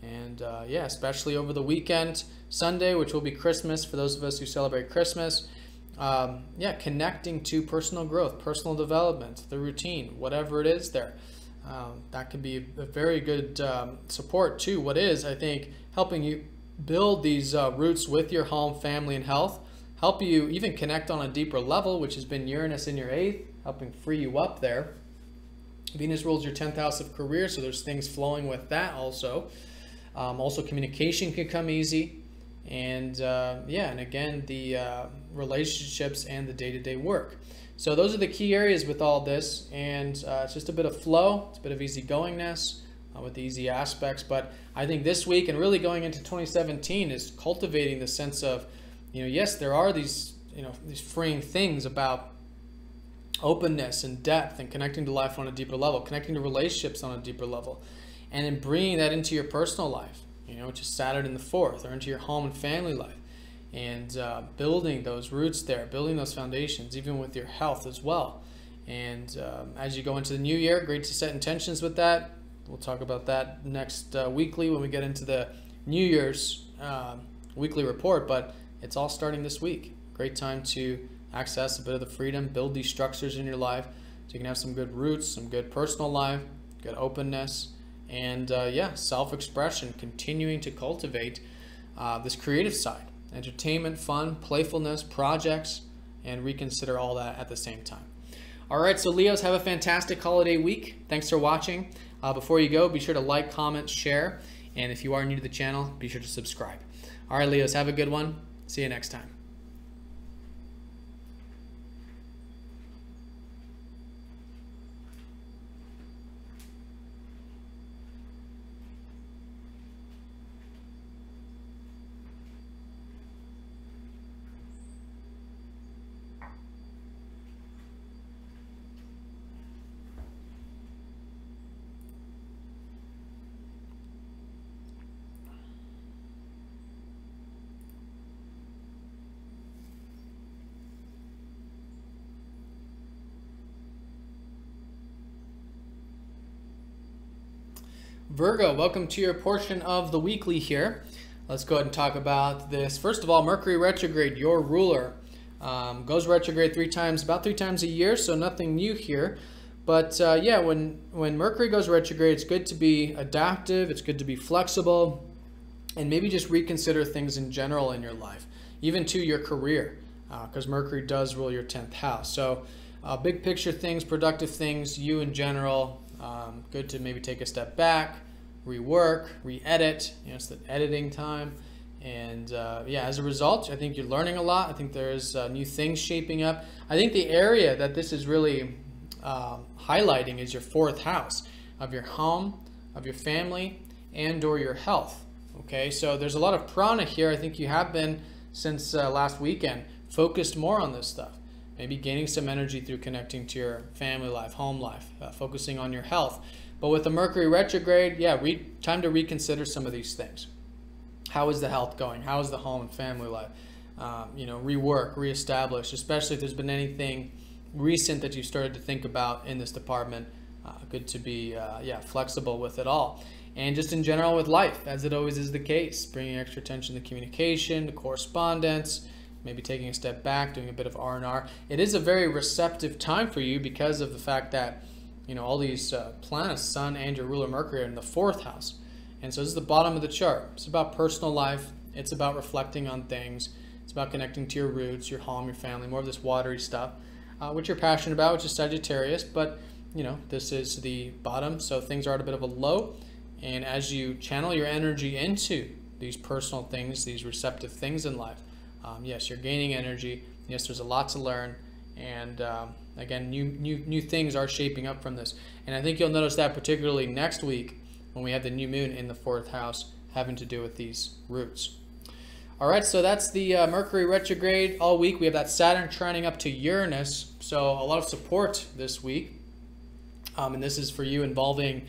And yeah, especially over the weekend, Sunday, which will be Christmas for those of us who celebrate Christmas. Yeah, connecting to personal growth, personal development, the routine, whatever it is there. That can be a very good support to what is, I think, helping you build these roots with your home, family, and health. Help you even connect on a deeper level, which has been Uranus in your 8th, helping free you up there. Venus rules your 10th house of career, so there's things flowing with that also. Also, communication can come easy. And yeah, and again, the relationships and the day-to-day work. So those are the key areas with all this, and it's just a bit of flow, it's a bit of easygoingness with the easy aspects. But I think this week and really going into 2017 is cultivating the sense of, yes, there are these, these freeing things about openness and depth and connecting to life on a deeper level, connecting to relationships on a deeper level, and then bringing that into your personal life, which is Saturn in the 4th, or into your home and family life, and building those roots there, building those foundations, even with your health as well. And as you go into the new year, great to set intentions with that. We'll talk about that next weekly when we get into the New Year's weekly report, but it's all starting this week. Great time to access a bit of the freedom, build these structures in your life so you can have some good roots, some good personal life, good openness, and yeah, self-expression, continuing to cultivate this creative side, entertainment, fun, playfulness, projects, and reconsider all that at the same time. All right, so Leos, have a fantastic holiday week. Thanks for watching. Before you go, be sure to like, comment, share, and if you are new to the channel, be sure to subscribe. All right, Leos, have a good one. See you next time. Virgo, welcome to your portion of the weekly here. Let's go ahead and talk about this. First of all, Mercury retrograde, your ruler, goes retrograde about three times a year, so nothing new here. But yeah, when Mercury goes retrograde, it's good to be adaptive, it's good to be flexible, and maybe just reconsider things in general in your life, even to your career, because Mercury does rule your 10th house. So big picture things, productive things, you in general, good to maybe take a step back, rework, re-edit. It's the editing time. And yeah, as a result, I think you're learning a lot. I think there's new things shaping up. I think the area that this is really highlighting is your 4th house of your home, of your family, and or your health. Okay, so there's a lot of prana here. I think you have been, since last weekend, focused more on this stuff. Maybe gaining some energy through connecting to your family life, home life, focusing on your health. But with the Mercury retrograde, yeah, time to reconsider some of these things. How is the health going? How is the home and family life? Rework, reestablish, especially if there's been anything recent that you started to think about in this department. Good to be yeah, flexible with it all. And just in general with life, as it always is the case, bringing extra attention to communication, to correspondence, maybe taking a step back, doing a bit of R&R. It is a very receptive time for you because of the fact that, all these planets, Sun and your ruler Mercury, are in the 4th house. And so this is the bottom of the chart. It's about personal life. It's about reflecting on things. It's about connecting to your roots, your home, your family, more of this watery stuff, which you're passionate about, which is Sagittarius. But, this is the bottom, so things are at a bit of a low. And as you channel your energy into these personal things, these receptive things in life, yes, you're gaining energy. Yes, there's a lot to learn, and again, new things are shaping up from this. And I think you'll notice that particularly next week when we have the new moon in the 4th house having to do with these roots. All right, so that's the Mercury retrograde all week. We have that Saturn trining up to Uranus, so a lot of support this week. And this is for you involving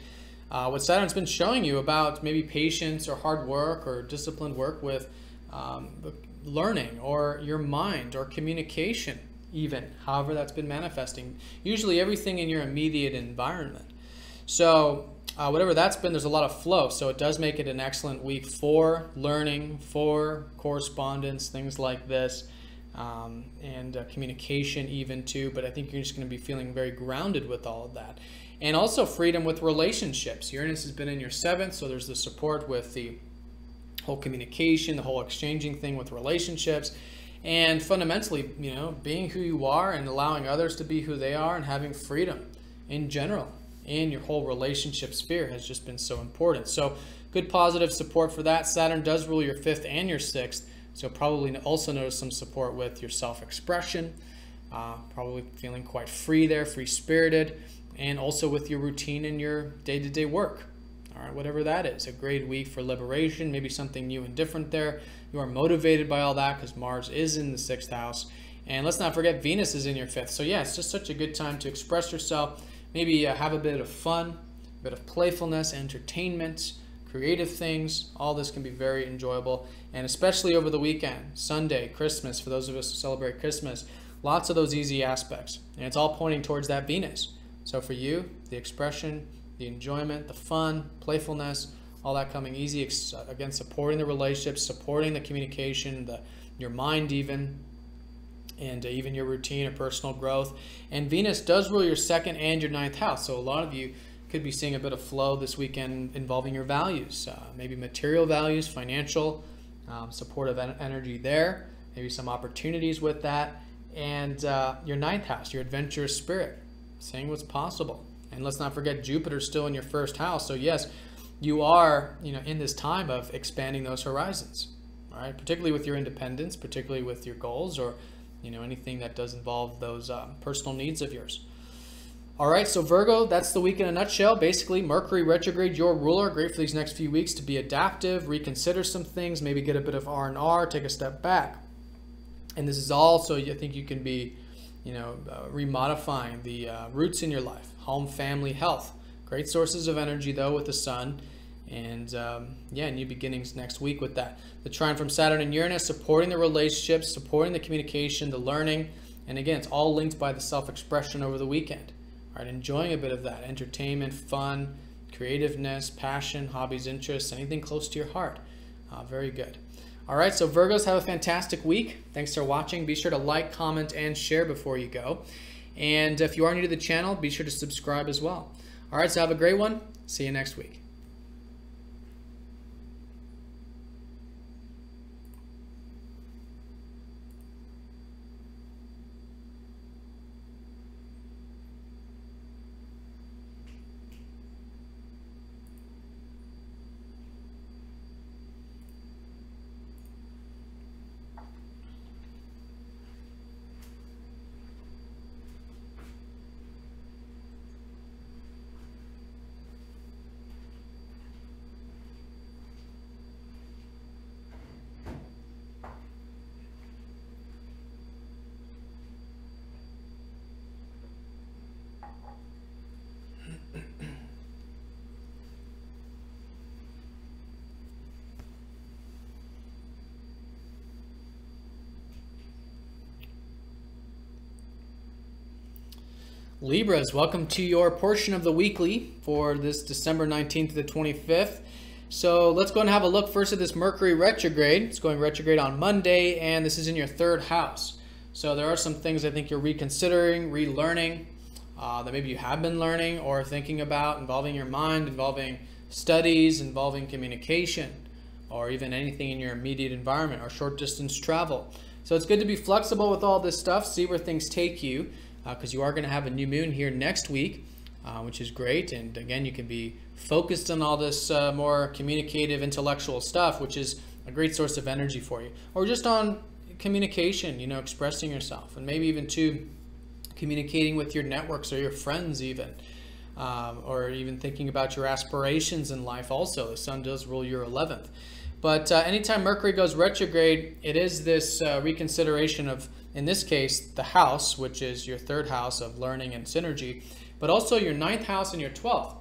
what Saturn's been showing you about maybe patience or hard work or disciplined work with learning or your mind or communication even, however that's been manifesting. Usually everything in your immediate environment. So whatever that's been, there's a lot of flow. So it does make it an excellent week for learning, for correspondence, things like this, and communication even too. But I think you're just going to be feeling very grounded with all of that. And also freedom with relationships. Uranus has been in your 7th, so there's the support with the whole communication, the whole exchanging thing with relationships. And fundamentally, you know, being who you are and allowing others to be who they are and having freedom in general in your whole relationship sphere has just been so important. So good positive support for that. Saturn does rule your 5th and your 6th, so probably also notice some support with your self-expression, probably feeling quite free there, free-spirited, and also with your routine and your day-to-day work. All right, whatever that is, a great week for liberation, maybe something new and different there. You are motivated by all that because Mars is in the 6th house. And let's not forget Venus is in your 5th. So yeah, it's just such a good time to express yourself, maybe have a bit of fun, a bit of playfulness, entertainment, creative things. All this can be very enjoyable. And especially over the weekend, Sunday, Christmas, for those of us who celebrate Christmas, lots of those easy aspects. And it's all pointing towards that Venus. So for you, the expression, the enjoyment, the fun, playfulness, all that coming easy, again, supporting the relationships, supporting the communication, your mind even, and even your routine or personal growth. And Venus does rule your 2nd and your 9th house. So a lot of you could be seeing a bit of flow this weekend involving your values, maybe material values, financial, supportive energy there, maybe some opportunities with that. And your 9th house, your adventurous spirit, seeing what's possible. And let's not forget Jupiter's still in your 1st house. So yes, you are, you know, in this time of expanding those horizons, all right? Particularly with your independence, particularly with your goals, or, you know, anything that does involve those personal needs of yours. All right, so Virgo, that's the week in a nutshell. Basically, Mercury retrograde, your ruler, great for these next few weeks to be adaptive, reconsider some things, maybe get a bit of R&R, take a step back. And this is also, I think you can be, you know, remodifying the roots in your life, home, family, health. Great sources of energy, though, with the sun. And, yeah, new beginnings next week with that. The trine from Saturn and Uranus, supporting the relationships, supporting the communication, the learning. And, again, it's all linked by the self-expression over the weekend. All right, enjoying a bit of that. Entertainment, fun, creativeness, passion, hobbies, interests, anything close to your heart. Very good. All right, so Virgos, have a fantastic week. Thanks for watching. Be sure to like, comment, and share before you go. And if you are new to the channel, be sure to subscribe as well. All right, so have a great one. See you next week. Libras, welcome to your portion of the weekly for this December 19th to the 25th. So let's go and have a look first at this Mercury retrograde. It's going retrograde on Monday, and this is in your 3rd house. So there are some things I think you're reconsidering, relearning, that maybe you have been learning or thinking about, involving your mind, involving studies, involving communication, or even anything in your immediate environment or short distance travel. So it's good to be flexible with all this stuff, see where things take you. Because you are going to have a new moon here next week, which is great. And again, you can be focused on all this more communicative, intellectual stuff, which is a great source of energy for you. Or just on communication, you know, expressing yourself. And maybe even to communicating with your networks or your friends even. Or even thinking about your aspirations in life also. The sun does rule your 11th. But anytime Mercury goes retrograde, it is this reconsideration of, in this case, the house, which is your 3rd house of learning and synergy, but also your 9th house and your 12th.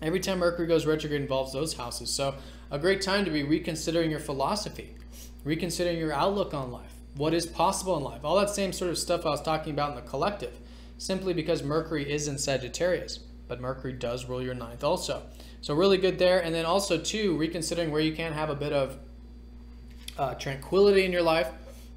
Every time Mercury goes retrograde involves those houses. So a great time to be reconsidering your philosophy, reconsidering your outlook on life, what is possible in life, all that same sort of stuff I was talking about in the collective, simply because Mercury is in Sagittarius. but Mercury does rule your ninth also. So really good there. And then also too, reconsidering where you can have a bit of tranquility in your life,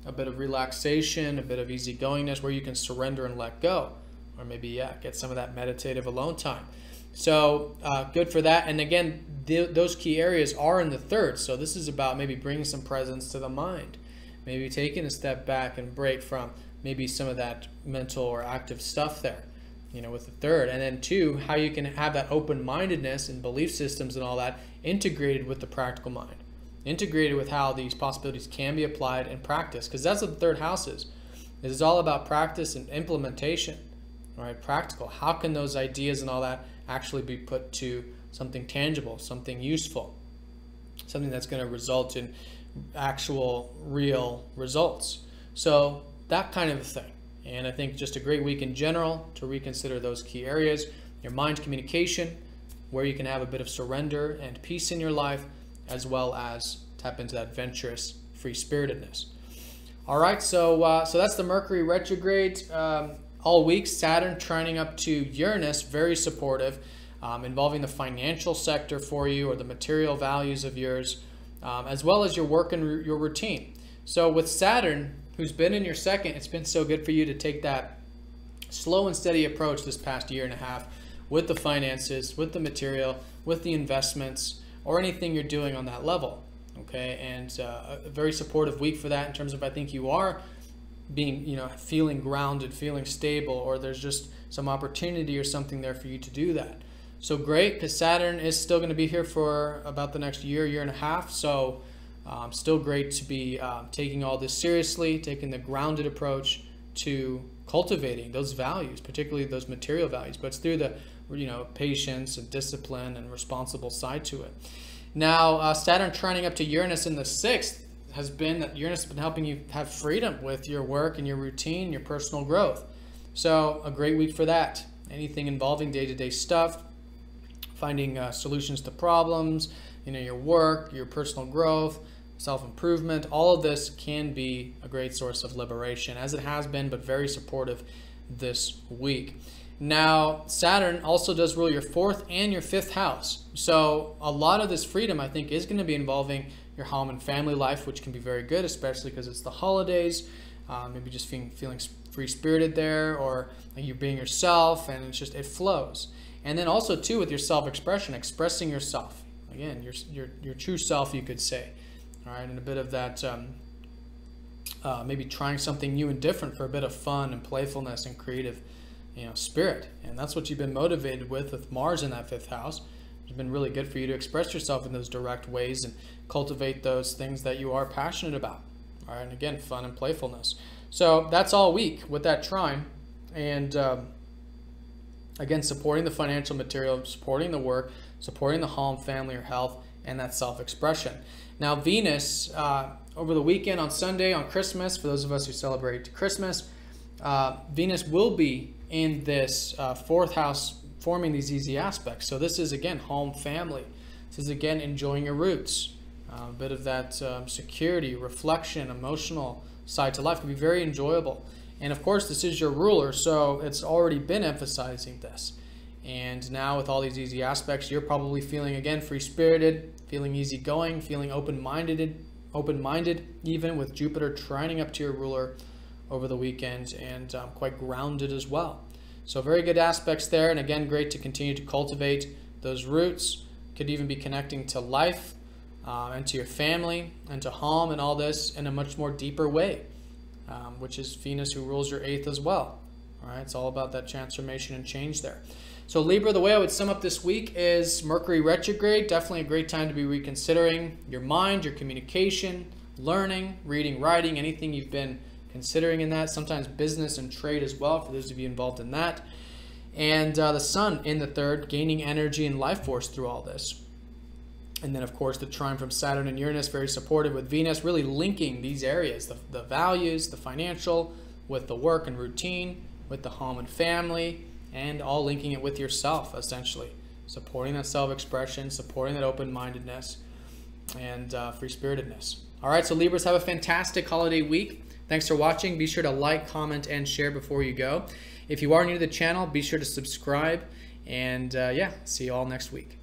a bit of relaxation, a bit of easygoingness, where you can surrender and let go, or maybe get some of that meditative alone time. So good for that. And again, those key areas are in the third. So this is about maybe bringing some presence to the mind, maybe taking a step back and break from maybe some of that mental or active stuff there, with the third. And then two, how you can have that open-mindedness and belief systems and all that integrated with the practical mind, integrated with how these possibilities can be applied and practiced, because that's what the third house is. It is all about practice and implementation, all right? Practical. How can those ideas and all that actually be put to something tangible, something useful, something that's going to result in actual real results? So that kind of a thing. And I think just a great week in general to reconsider those key areas, your mind communication, where you can have a bit of surrender and peace in your life, as well as tap into that adventurous free-spiritedness. All right, so that's the Mercury retrograde all week. Saturn trining up to Uranus, very supportive, involving the financial sector for you, or the material values of yours, as well as your work and your routine. So with Saturn, who's been in your second, it's been so good for you to take that slow and steady approach this past year and a half with the finances, with the material, with the investments, or anything you're doing on that level, okay? And a very supportive week for that, in terms of, I think you are being, feeling grounded, feeling stable, or there's just some opportunity or something there for you to do that. So great, because Saturn is still going to be here for about the next year and a half. So still great to be taking all this seriously, taking the grounded approach to cultivating those values, particularly those material values, but it's through the patience and discipline and responsible side to it. Now, Saturn trining up to Uranus in the sixth has been that Uranus has been helping you have freedom with your work and your routine, your personal growth. So a great week for that. Anything involving day-to-day stuff, finding solutions to problems, your work, your personal growth, self-improvement, all of this can be a great source of liberation, as it has been, but very supportive this week. Now, Saturn also does rule your fourth and your fifth house. So a lot of this freedom, I think, is going to be involving your home and family life, which can be very good, especially because it's the holidays. Maybe just feeling free-spirited there, or you're being yourself, and it's just, it flows. And then also, too, with your self-expression, expressing yourself. Again, your true self, you could say. All right, and a bit of that, maybe trying something new and different for a bit of fun and playfulness and creative spirit. And that's what you've been motivated with Mars in that fifth house. It's been really good for you to express yourself in those direct ways and cultivate those things that you are passionate about. All right, and again, fun and playfulness. So that's all week with that trine. And again, supporting the financial material, supporting the work, supporting the home, family, or health, and that self-expression. Now, Venus, over the weekend on Sunday, on Christmas, for those of us who celebrate Christmas, Venus will be in this fourth house, forming these easy aspects. So this is, again, home, family. This is, again, enjoying your roots. A bit of that security, reflection, emotional side to life can be very enjoyable. And of course, this is your ruler, so it's already been emphasizing this. And now with all these easy aspects, you're probably feeling, again, free-spirited, feeling easygoing, feeling open-minded even, with Jupiter trining up to your ruler over the weekend, and quite grounded as well. So very good aspects there, and again, great to continue to cultivate those roots. Could even be connecting to life and to your family and to home and all this in a much more deeper way, which is Venus, who rules your eighth as well. All right, it's all about that transformation and change there. So Libra, the way I would sum up this week is Mercury retrograde. Definitely a great time to be reconsidering your mind, your communication, learning, reading, writing, anything you've been considering in that. Sometimes business and trade as well, for those of you involved in that. And the sun in the third, gaining energy and life force through all this. And then, of course, the trine from Saturn and Uranus, very supportive, with Venus really linking these areas, the values, the financial, with the work and routine, with the home and family, and all linking it with yourself, essentially. Supporting that self-expression, supporting that open-mindedness, and free-spiritedness. All right, so Libras, have a fantastic holiday week. Thanks for watching. Be sure to like, comment, and share before you go. If you are new to the channel, be sure to subscribe And yeah, see you all next week.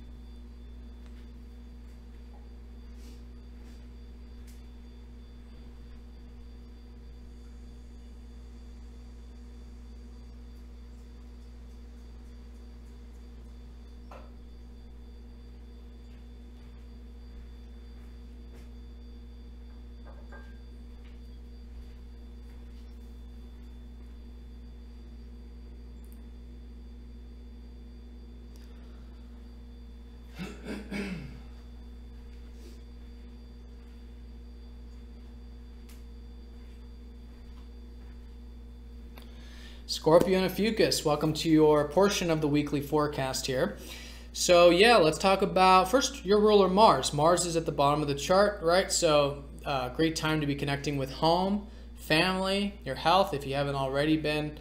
Scorpio and Ophiuchus, welcome to your portion of the weekly forecast here. So yeah, let's talk about first your ruler Mars. Mars is at the bottom of the chart, right? So great time to be connecting with home, family, your health if you haven't already been.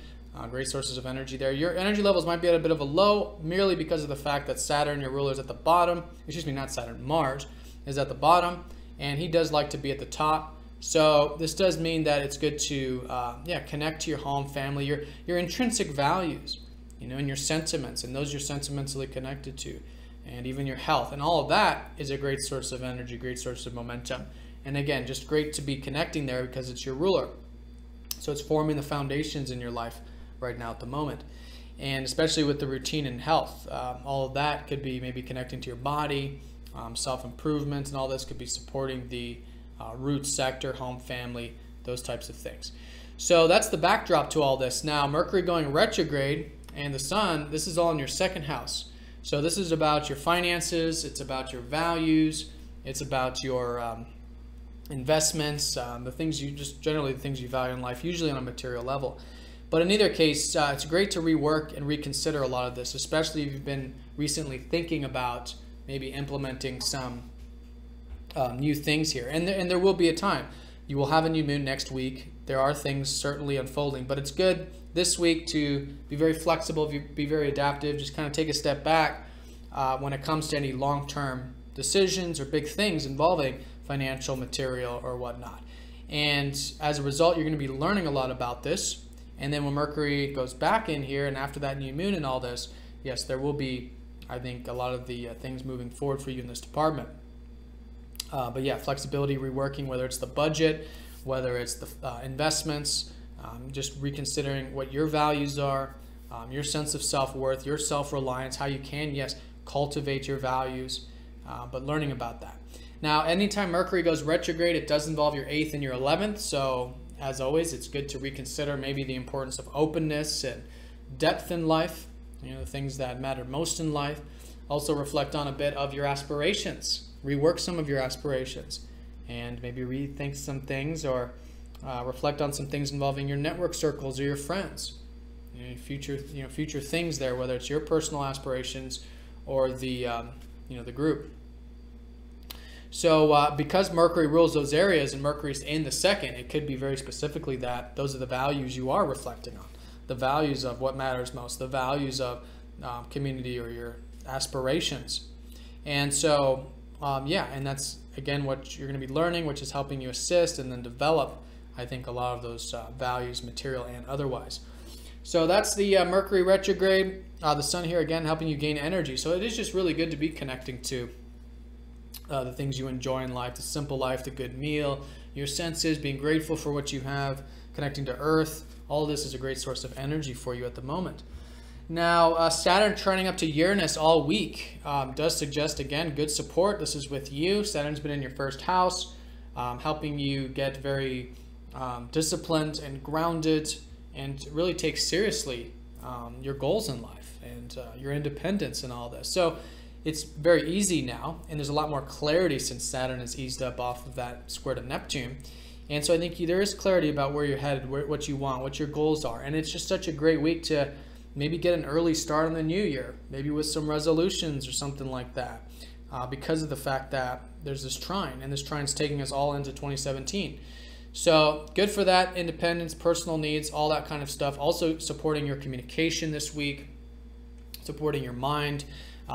Great sources of energy there. Your energy levels might be at a bit of a low merely because of the fact that Saturn, your ruler, is at the bottom. Excuse me, not Saturn, Mars is at the bottom, and he does like to be at the top. So this does mean that it's good to yeah, connect to your home, family, your intrinsic values, you know, and your sentiments, and those you're sentimentally connected to, and even your health, and all of that is a great source of energy, great source of momentum. And again, just great to be connecting there because it's your ruler. So it's forming the foundations in your life right now at the moment, and especially with the routine and health, all of that could be maybe connecting to your body, self-improvement, and all this could be supporting the root sector, home, family, those types of things. So that's the backdrop to all this. Now Mercury going retrograde and the Sun, this is all in your second house. So this is about your finances, it's about your values, it's about your investments, the things you just generally the things you value in life, usually on a material level. But in either case, it's great to rework and reconsider a lot of this, especially if you've been recently thinking about maybe implementing some new things here. And there will be a time. You will have a new moon next week. There are things certainly unfolding, but it's good this week to be very flexible, be very adaptive, just kind of take a step back when it comes to any long-term decisions or big things involving financial, material, or whatnot. And as a result, you're going to be learning a lot about this. And then when Mercury goes back in here, and after that new moon and all this, yes, there will be, I think, a lot of the things moving forward for you in this department. But yeah, flexibility, reworking, whether it's the budget, whether it's the investments, just reconsidering what your values are, your sense of self-worth, your self-reliance, how you can, yes, cultivate your values, but learning about that. Now, anytime Mercury goes retrograde, it does involve your 8th and your 11th. So as always, it's good to reconsider maybe the importance of openness and depth in life, you know, the things that matter most in life. Also reflect on a bit of your aspirations. Rework some of your aspirations and maybe rethink some things, or reflect on some things involving your network circles or your friends. Future things there, whether it's your personal aspirations or the the group. So because Mercury rules those areas and Mercury's in the second, it could be very specifically that those are the values you are reflecting on, the values of what matters most, the values of community or your aspirations. And so yeah, and that's again what you're going to be learning, which is helping you assist and then develop, I think, a lot of those values, material and otherwise. So that's the Mercury retrograde. The Sun here again helping you gain energy. So it is just really good to be connecting to the things you enjoy in life, the simple life, the good meal, your senses, being grateful for what you have, connecting to Earth. All of this is a great source of energy for you at the moment. Now, Saturn trining up to Uranus all week does suggest, again, good support. This is with you. Saturn's been in your first house, helping you get very disciplined and grounded and really take seriously your goals in life and your independence and all this. So it's very easy now, and there's a lot more clarity since Saturn has eased up off of that square to Neptune. And so I think there is clarity about where you're headed, what you want, what your goals are. And it's just such a great week to maybe get an early start on the new year, maybe with some resolutions or something like that, because of the fact that there's this trine, and this trine's taking us all into 2017. So good for that, independence, personal needs, all that kind of stuff. Also supporting your communication this week, supporting your mind,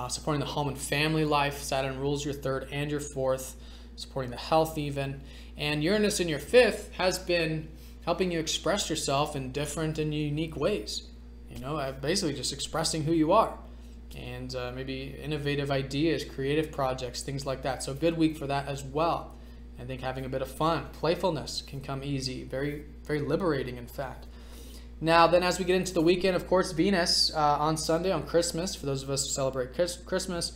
supporting the home and family life. Saturn rules your 3rd and your 4th, supporting the health even. And Uranus in your 5th has been helping you express yourself in different and unique ways. You know, basically just expressing who you are. and maybe innovative ideas, creative projects, things like that. So good week for that as well. I think having a bit of fun, playfulness can come easy, very, very liberating, in fact. Now, then as we get into the weekend, of course, Venus on Sunday, on Christmas, for those of us who celebrate Christmas,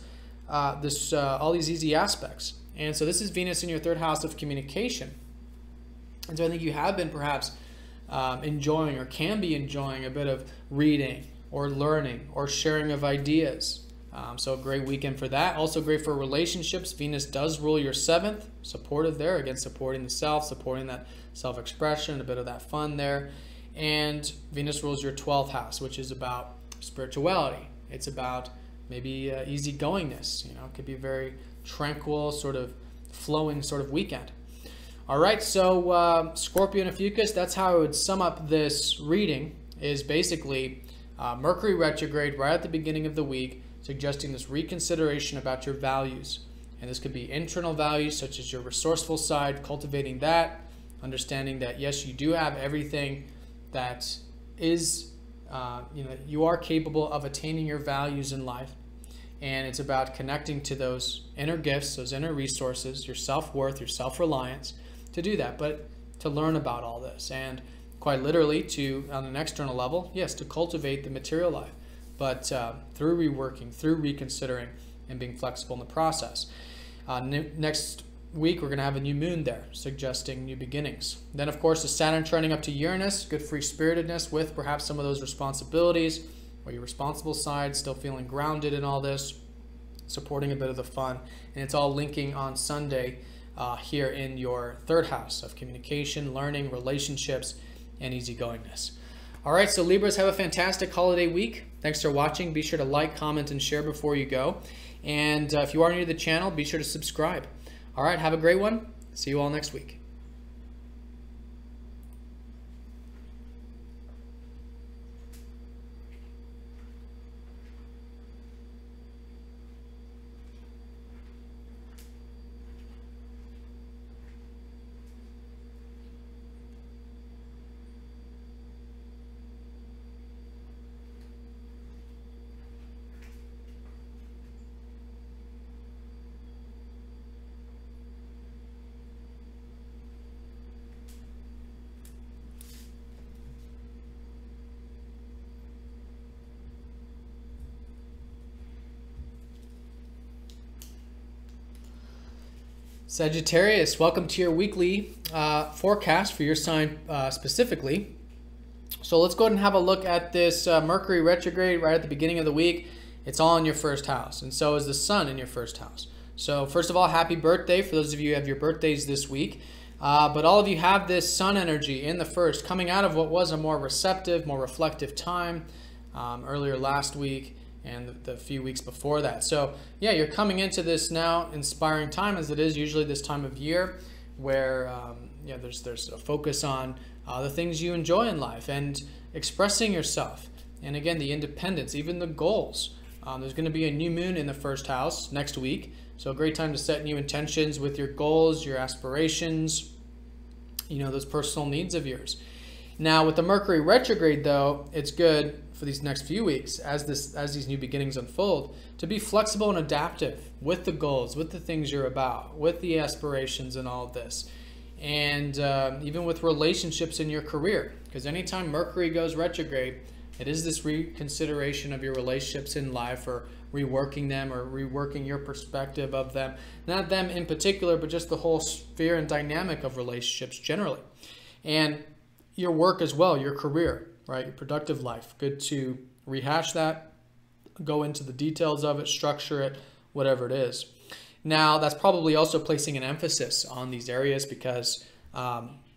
all these easy aspects. And so this is Venus in your third house of communication. And so I think you have been perhaps enjoying or can be enjoying a bit of reading or learning or sharing of ideas. So a great weekend for that. Also great for relationships. Venus does rule your 7th, supportive there. Again, supporting the self, supporting that self-expression, a bit of that fun there. And Venus rules your 12th house, which is about spirituality. It's about maybe easygoingness. You know, it could be a very tranquil, sort of flowing sort of weekend. All right, so Scorpio and Ophiuchus, that's how I would sum up this reading, is basically Mercury retrograde right at the beginning of the week, suggesting this reconsideration about your values. And this could be internal values, such as your resourceful side, cultivating that, understanding that, yes, you do have everything that is, you are capable of attaining your values in life. And it's about connecting to those inner gifts, those inner resources, your self-worth, your self-reliance, to do that, but to learn about all this. And quite literally to, on an external level, yes, to cultivate the material life, but through reworking, through reconsidering, and being flexible in the process. Next week, we're going to have a new moon there, suggesting new beginnings. Then, of course, the Saturn trending up to Uranus, good free-spiritedness with perhaps some of those responsibilities, or your responsible side, still feeling grounded in all this, supporting a bit of the fun. And it's all linking on Sunday here in your third house of communication, learning, relationships, and easygoingness. All right, so Libras, have a fantastic holiday week. Thanks for watching. Be sure to like, comment, and share before you go. And if you are new to the channel, be sure to subscribe. All right, have a great one. See you all next week. Sagittarius, welcome to your weekly forecast for your sign specifically. So let's go ahead and have a look at this Mercury retrograde right at the beginning of the week. It's all in your first house, and so is the sun in your first house. So first of all, happy birthday for those of you who have your birthdays this week. But all of you have this sun energy in the first, coming out of what was a more receptive, more reflective time earlier last week and the few weeks before that. So yeah, you're coming into this now inspiring time, as it is usually this time of year, where there's a focus on the things you enjoy in life and expressing yourself. And again, the independence, even the goals. There's going to be a new moon in the first house next week. So a great time to set new intentions with your goals, your aspirations, those personal needs of yours. Now with the Mercury retrograde though, it's good for these next few weeks as these new beginnings unfold to be flexible and adaptive with the goals, with the things you're about, with the aspirations and all of this. And even with relationships in your career, because anytime Mercury goes retrograde, it is this reconsideration of your relationships in life, or reworking them, or reworking your perspective of them. Not them in particular, but just the whole sphere and dynamic of relationships generally. And your work as well, your career, right? Your productive life. Good to rehash that, go into the details of it, structure it, whatever it is. Now, that's probably also placing an emphasis on these areas because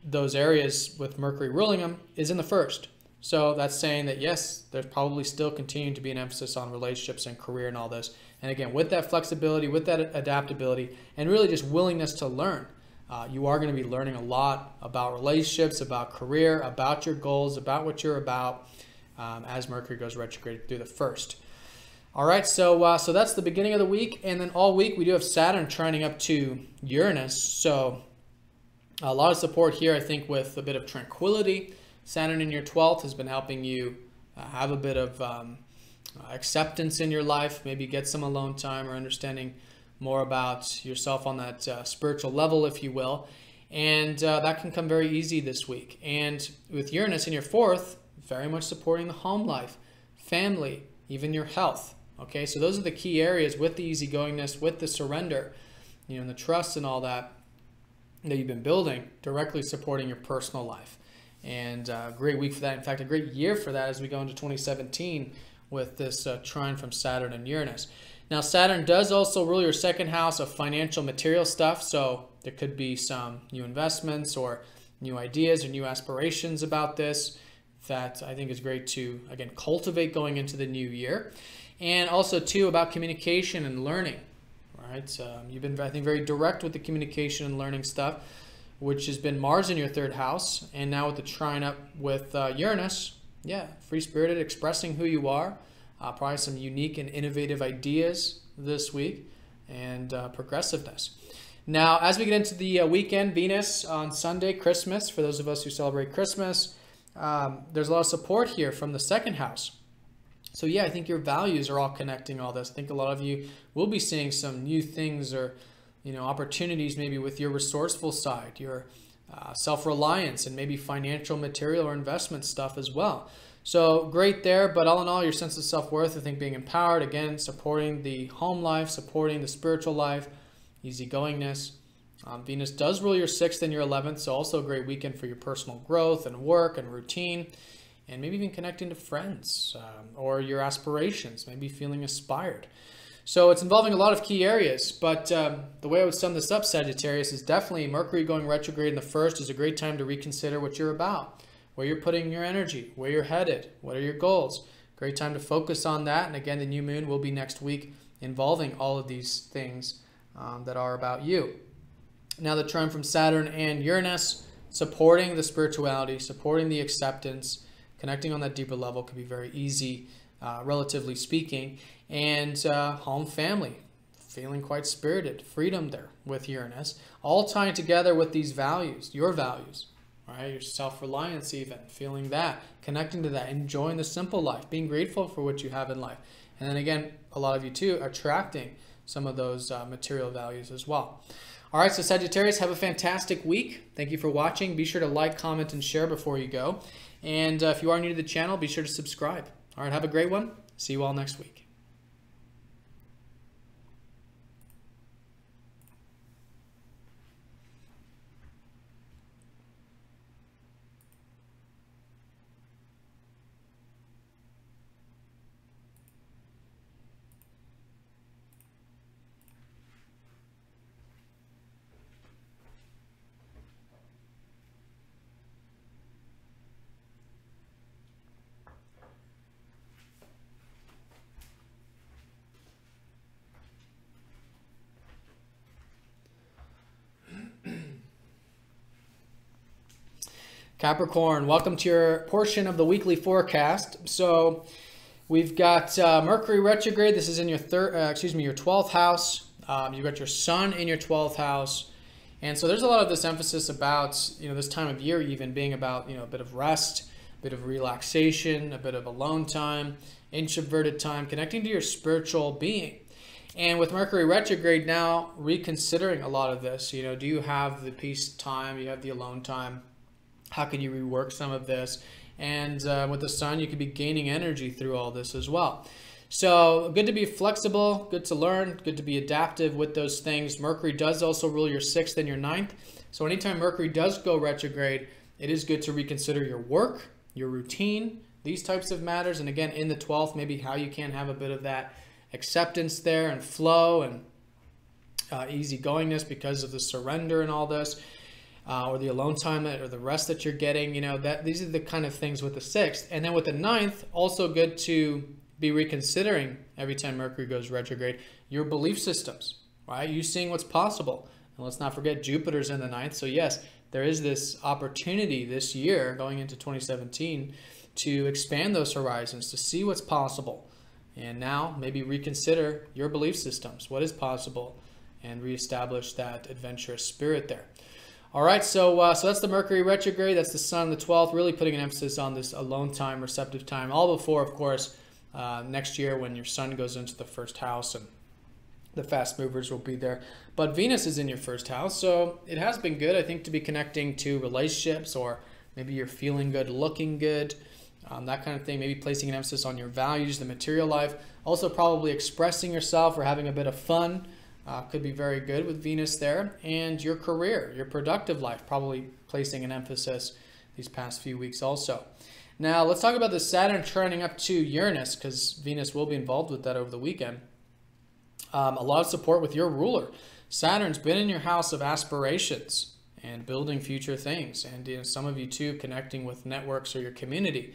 those areas with Mercury ruling them is in the first. So that's saying that, yes, there's probably still continuing to be an emphasis on relationships and career and all this. And again, with that flexibility, with that adaptability, and really just willingness to learn, you are going to be learning a lot about relationships, about career, about your goals, about what you're about as Mercury goes retrograde through the first. All right, so that's the beginning of the week. And then all week we do have Saturn trining up to Uranus. So a lot of support here, I think, with a bit of tranquility. Saturn in your 12th has been helping you have a bit of acceptance in your life, maybe get some alone time or understanding more about yourself on that spiritual level, if you will. And that can come very easy this week. And with Uranus in your fourth, very much supporting the home life, family, even your health. Okay, so those are the key areas with the easygoingness, with the surrender, and the trust and all that you've been building, directly supporting your personal life. And a great week for that. In fact, a great year for that as we go into 2017 with this trine from Saturn and Uranus. Now, Saturn does also rule your second house of financial material stuff, so there could be some new investments or new ideas or new aspirations about this that I think is great to, again, cultivate going into the new year. And also, too, about communication and learning, right? You've been, I think, very direct with the communication and learning stuff, which has been Mars in your third house. And now with the trine up with Uranus, yeah, free-spirited, expressing who you are. Probably some unique and innovative ideas this week, and progressiveness. Now, as we get into the weekend, Venus on Sunday, Christmas, for those of us who celebrate Christmas, there's a lot of support here from the second house. So yeah, I think your values are all connecting all this. I think a lot of you will be seeing some new things or opportunities maybe with your resourceful side, your self-reliance, and maybe financial, material, or investment stuff as well. So great there, but all in all, your sense of self-worth, I think being empowered, again, supporting the home life, supporting the spiritual life, easygoingness. Venus does rule your 6th and your 11th, so also a great weekend for your personal growth and work and routine, and maybe even connecting to friends or your aspirations, maybe feeling inspired. So it's involving a lot of key areas, but the way I would sum this up, Sagittarius, is definitely Mercury going retrograde in the first is a great time to reconsider what you're about, where you're putting your energy, where you're headed, what are your goals. Great time to focus on that. And again, the new moon will be next week involving all of these things that are about you. Now the trine from Saturn and Uranus, supporting the spirituality, supporting the acceptance, connecting on that deeper level can be very easy, relatively speaking. And home, family, feeling quite spirited, freedom there with Uranus, all tying together with these values, your values. Right, your self-reliance even, feeling that, connecting to that, enjoying the simple life, being grateful for what you have in life. And then again, a lot of you too, attracting some of those material values as well. All right, so Sagittarius, have a fantastic week. Thank you for watching. Be sure to like, comment, and share before you go. And if you are new to the channel, be sure to subscribe. All right, have a great one. See you all next week. Capricorn, welcome to your portion of the weekly forecast. So we've got Mercury retrograde. This is in your your 12th house. You've got your Sun in your 12th house. And so there's a lot of this emphasis about, this time of year even being about, a bit of rest, a bit of relaxation, a bit of alone time, introverted time, connecting to your spiritual being. And with Mercury retrograde now, reconsidering a lot of this, do you have the peace time? Do you have the alone time? How can you rework some of this? And with the Sun, you could be gaining energy through all this as well. So good to be flexible, good to learn, good to be adaptive with those things. Mercury does also rule your 6th and your 9th. So anytime Mercury does go retrograde, it is good to reconsider your work, your routine, these types of matters. And again, in the 12th, maybe how you can have a bit of that acceptance there and flow and easygoingness because of the surrender and all this. Or the alone time or the rest that you're getting, these are the kind of things with the 6th. And then with the 9th, also good to be reconsidering every time Mercury goes retrograde, your belief systems, right? You seeing what's possible. And let's not forget Jupiter's in the 9th. So yes, there is this opportunity this year going into 2017 to expand those horizons, to see what's possible. And now maybe reconsider your belief systems, what is possible, and reestablish that adventurous spirit there. All right, so that's the Mercury retrograde. That's the Sun, the 12th, really putting an emphasis on this alone time, receptive time, all before, of course, next year when your sun goes into the first house, and the fast movers will be there. But Venus is in your first house, so it has been good, I think, to be connecting to relationships, or maybe you're feeling good, looking good, that kind of thing. Maybe placing an emphasis on your values, the material life. Also probably expressing yourself or having a bit of fun could be very good with Venus there. And your career, your productive life, probably placing an emphasis these past few weeks also. Now let's talk about the Saturn trining up to Uranus, because Venus will be involved with that over the weekend. A lot of support with your ruler. Saturn's been in your house of aspirations and building future things, and some of you too connecting with networks or your community.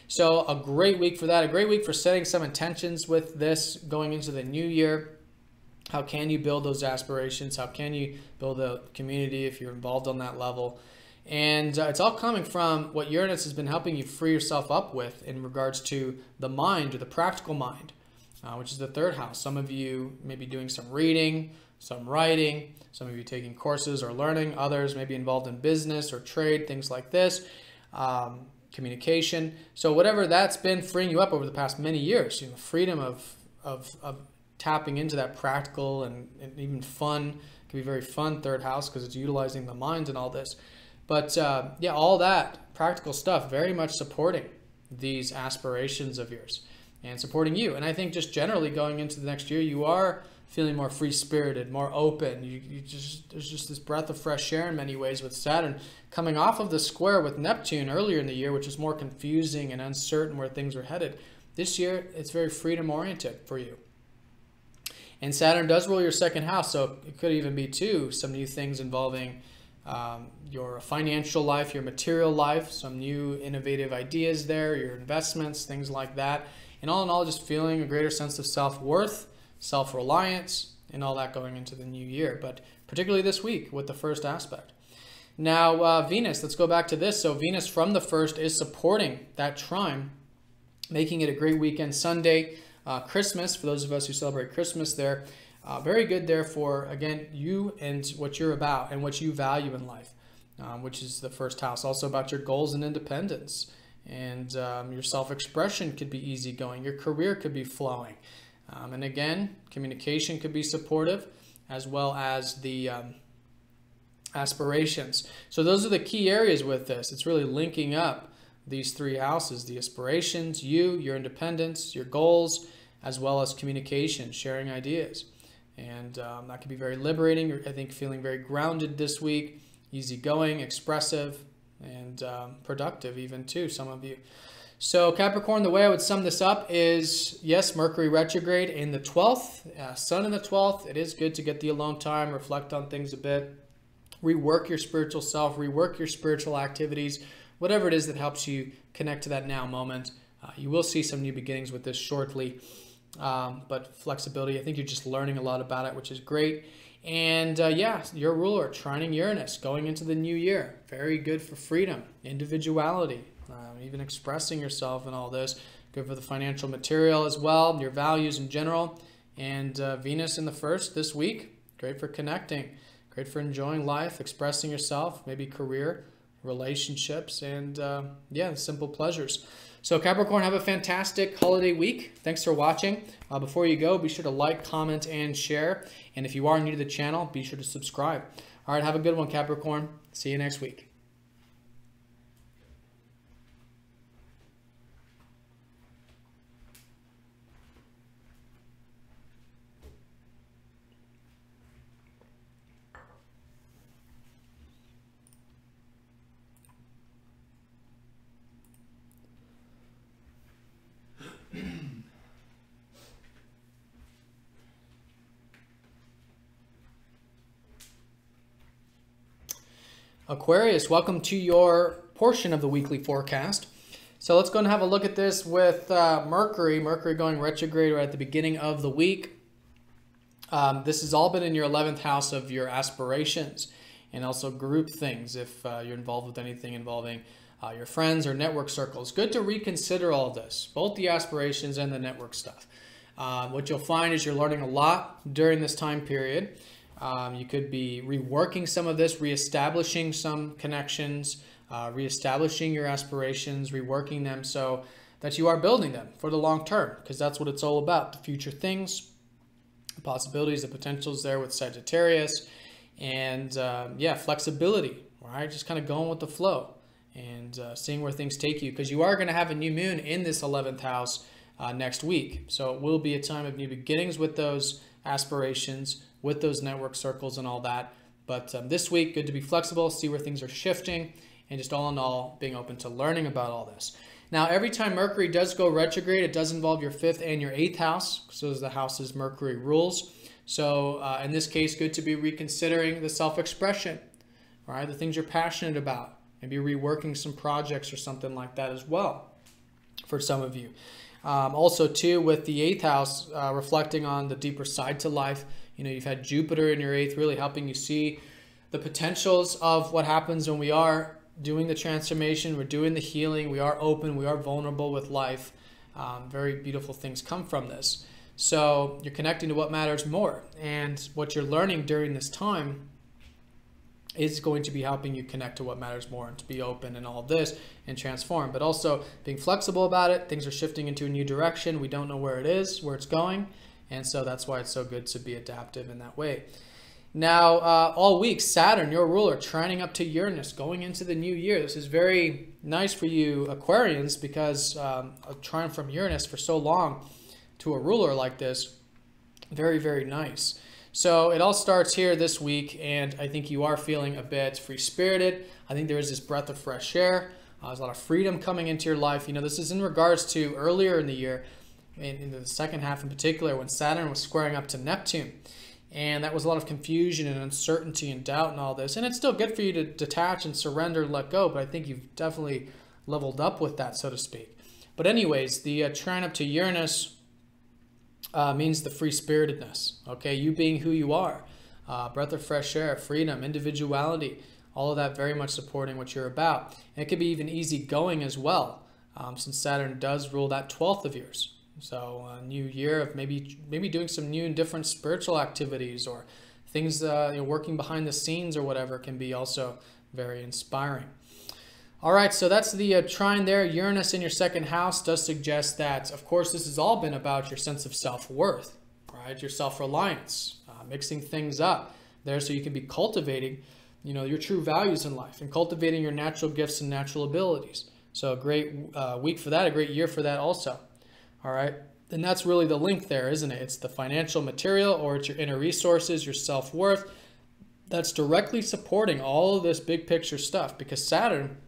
So a great week for that, a great week for setting some intentions with this going into the new year. How can you build those aspirations? How can you build a community if you're involved on that level? And it's all coming from what Uranus has been helping you free yourself up with in regards to the mind, or the practical mind, which is the third house. Some of you may be doing some reading, some writing, some of you taking courses or learning, others may be involved in business or trade, things like this, communication. So whatever that's been freeing you up over the past many years, freedom of tapping into that practical and even fun. It can be very fun third house because it's utilizing the mind and all this. But yeah, all that practical stuff very much supporting these aspirations of yours and supporting you. And I think just generally going into the next year, you are feeling more free-spirited, more open. There's just this breath of fresh air in many ways with Saturn coming off of the square with Neptune earlier in the year, which is more confusing and uncertain where things are headed. This year, it's very freedom-oriented for you. And Saturn does rule your second house, so it could even be, too, some new things involving your financial life, your material life, some new innovative ideas there, your investments, things like that. And all in all, just feeling a greater sense of self-worth, self-reliance, and all that going into the new year, but particularly this week with the first aspect. Now, Venus, let's go back to this. So Venus from the first is supporting that trine, making it a great weekend. Sunday, Christmas, for those of us who celebrate Christmas there, very good there for, again, you and what you're about and what you value in life, which is the first house. Also about your goals and independence. And your self-expression could be easygoing. Your career could be flowing. And again, communication could be supportive, as well as the aspirations. So those are the key areas with this. It's really linking up these three houses: the aspirations, your independence, your goals, as well as communication, sharing ideas. And that can be very liberating. I think feeling very grounded this week, easygoing, expressive, and productive even too, some of you. So Capricorn, the way I would sum this up is, yes, Mercury retrograde in the 12th, Sun in the 12th. It is good to get the alone time, reflect on things a bit, rework your spiritual self, rework your spiritual activities, whatever it is that helps you connect to that now moment. You will see some new beginnings with this shortly, but flexibility, I think you're just learning a lot about it, which is great. And yeah, your ruler, trining Uranus, going into the new year. Very good for freedom, individuality, even expressing yourself and all this. Good for the financial material as well, your values in general. And Venus in the first this week, great for connecting, great for enjoying life, expressing yourself, maybe career, relationships, and yeah, the simple pleasures. So Capricorn, have a fantastic holiday week. Thanks for watching. Before you go, be sure to like, comment, and share. And if you are new to the channel, be sure to subscribe. All right, have a good one, Capricorn. See you next week. Aquarius, welcome to your portion of the weekly forecast. So let's go and have a look at this with Mercury going retrograde right at the beginning of the week. This has all been in your 11th house of your aspirations and also group things if you're involved with anything involving your friends or network circles. Good to reconsider all of this, both the aspirations and the network stuff. What you'll find is you're learning a lot during this time period. You could be reworking some of this, reestablishing some connections, reestablishing your aspirations, reworking them. So that you are building them for the long term, because that's what it's all about. The future things, the possibilities, the potentials there with Sagittarius, and yeah, flexibility, right? Just kind of going with the flow and seeing where things take you, because you are going to have a new moon in this 11th house next week. So it will be a time of new beginnings with those aspirations, with those network circles and all that. But this week, good to be flexible, see where things are shifting, and just all in all, being open to learning about all this. Now, every time Mercury does go retrograde, it does involve your 5th and your 8th house, so those are the houses Mercury rules. So in this case, good to be reconsidering the self-expression, right? The things you're passionate about, maybe reworking some projects or something like that as well for some of you. Also, too, with the 8th house, reflecting on the deeper side to life, you know, you've had Jupiter in your 8th really helping you see the potentials of what happens when we are doing the transformation, we're doing the healing, we are open, we are vulnerable with life. Very beautiful things come from this. So you're connecting to what matters more, and what you're learning during this time is going to be helping you connect to what matters more and to be open and all of this and transform, but also being flexible about it. Things are shifting into a new direction. We don't know where it is, where it's going. And so that's why it's so good to be adaptive in that way. Now, all week, Saturn, your ruler, trining up to Uranus, going into the new year. This is very nice for you Aquarians, because a trine from Uranus for so long to a ruler like this, very, very nice. So it all starts here this week, and I think you are feeling a bit free-spirited. I think there is this breath of fresh air. There's a lot of freedom coming into your life. You know, this is in regards to earlier in the year, in the second half in particular, when Saturn was squaring up to Neptune. And that was a lot of confusion and uncertainty and doubt and all this. And it's still good for you to detach and surrender and let go, but I think you've definitely leveled up with that, so to speak. But anyways, the trine up to Uranus means the free-spiritedness, okay? You being who you are. Breath of fresh air, freedom, individuality, all of that very much supporting what you're about. And it could be even easygoing as well, since Saturn does rule that 12th of yours. So a new year of maybe doing some new and different spiritual activities, or things you know, working behind the scenes or whatever, can be also very inspiring. All right, so that's the trine there. Uranus in your 2nd house does suggest that, of course, this has all been about your sense of self-worth, right? Your self-reliance, mixing things up there so you can be cultivating, you know, your true values in life and cultivating your natural gifts and natural abilities. So a great week for that, a great year for that also. All right, and that's really the link there, isn't it? It's the financial material, or it's your inner resources, your self-worth, that's directly supporting all of this big picture stuff, because Saturn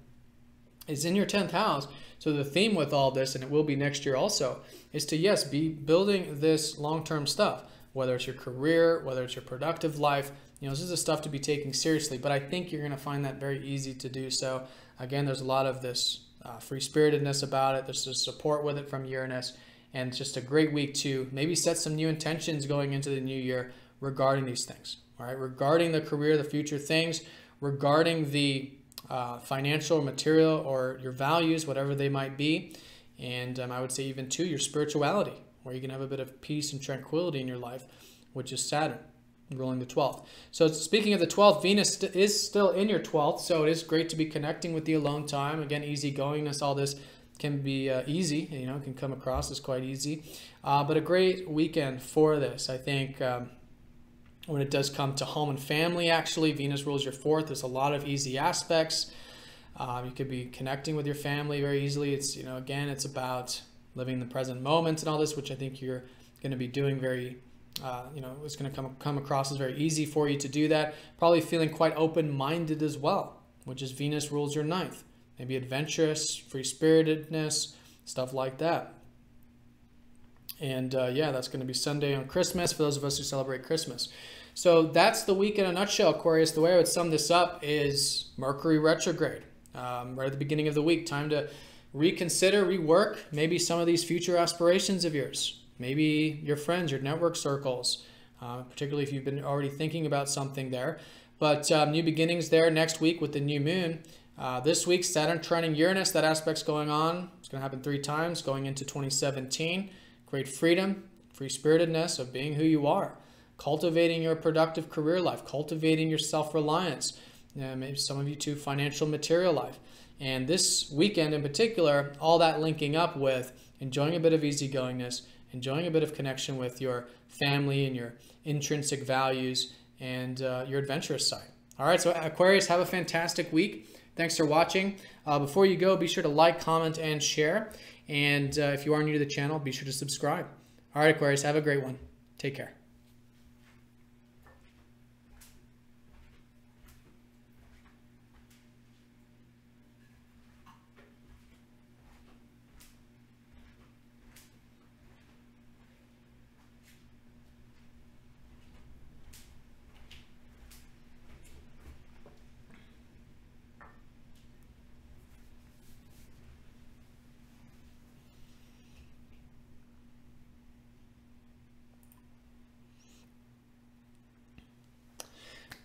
is in your 10th house. So the theme with all this, and it will be next year also, is to, yes, be building this long-term stuff, whether it's your career, whether it's your productive life. You know, this is the stuff to be taking seriously, but I think you're going to find that very easy to do so. Again, there's a lot of this free-spiritedness about it. There's this support with it from Uranus. And it's just a great week to maybe set some new intentions going into the new year regarding these things, all right? Regarding the career, the future things, regarding the financial, material, or your values, whatever they might be. And I would say even too, your spirituality, where you can have a bit of peace and tranquility in your life, which is Saturn ruling the 12th. So speaking of the 12th, Venus is still in your 12th. So it is great to be connecting with the alone time. Again, easygoingness, all this can be easy, you know, can come across as quite easy, but a great weekend for this. I think when it does come to home and family, actually, Venus rules your 4th. There's a lot of easy aspects. You could be connecting with your family very easily. It's, you know, again, it's about living the present moment and all this, which I think you're going to be doing very, you know, it's going to come across as very easy for you to do that. Probably feeling quite open-minded as well, which is Venus rules your 9th. Maybe adventurous, free-spiritedness, stuff like that. And yeah, that's going to be Sunday on Christmas for those of us who celebrate Christmas. So that's the week in a nutshell, Aquarius. The way I would sum this up is Mercury retrograde. Right at the beginning of the week, time to reconsider, rework maybe some of these future aspirations of yours. Maybe your friends, your network circles, particularly if you've been already thinking about something there. But new beginnings there next week with the new moon. This week, Saturn trining Uranus, that aspect's going on. It's going to happen 3 times going into 2017. Great freedom, free-spiritedness of being who you are. Cultivating your productive career life. Cultivating your self-reliance. Maybe some of you too, financial material life. And this weekend in particular, all that linking up with enjoying a bit of easygoingness, enjoying a bit of connection with your family and your intrinsic values and your adventurous side. All right, so Aquarius, have a fantastic week. Thanks for watching. Before you go, be sure to like, comment, and share. And if you are new to the channel, be sure to subscribe. All right, Aquarius, have a great one. Take care.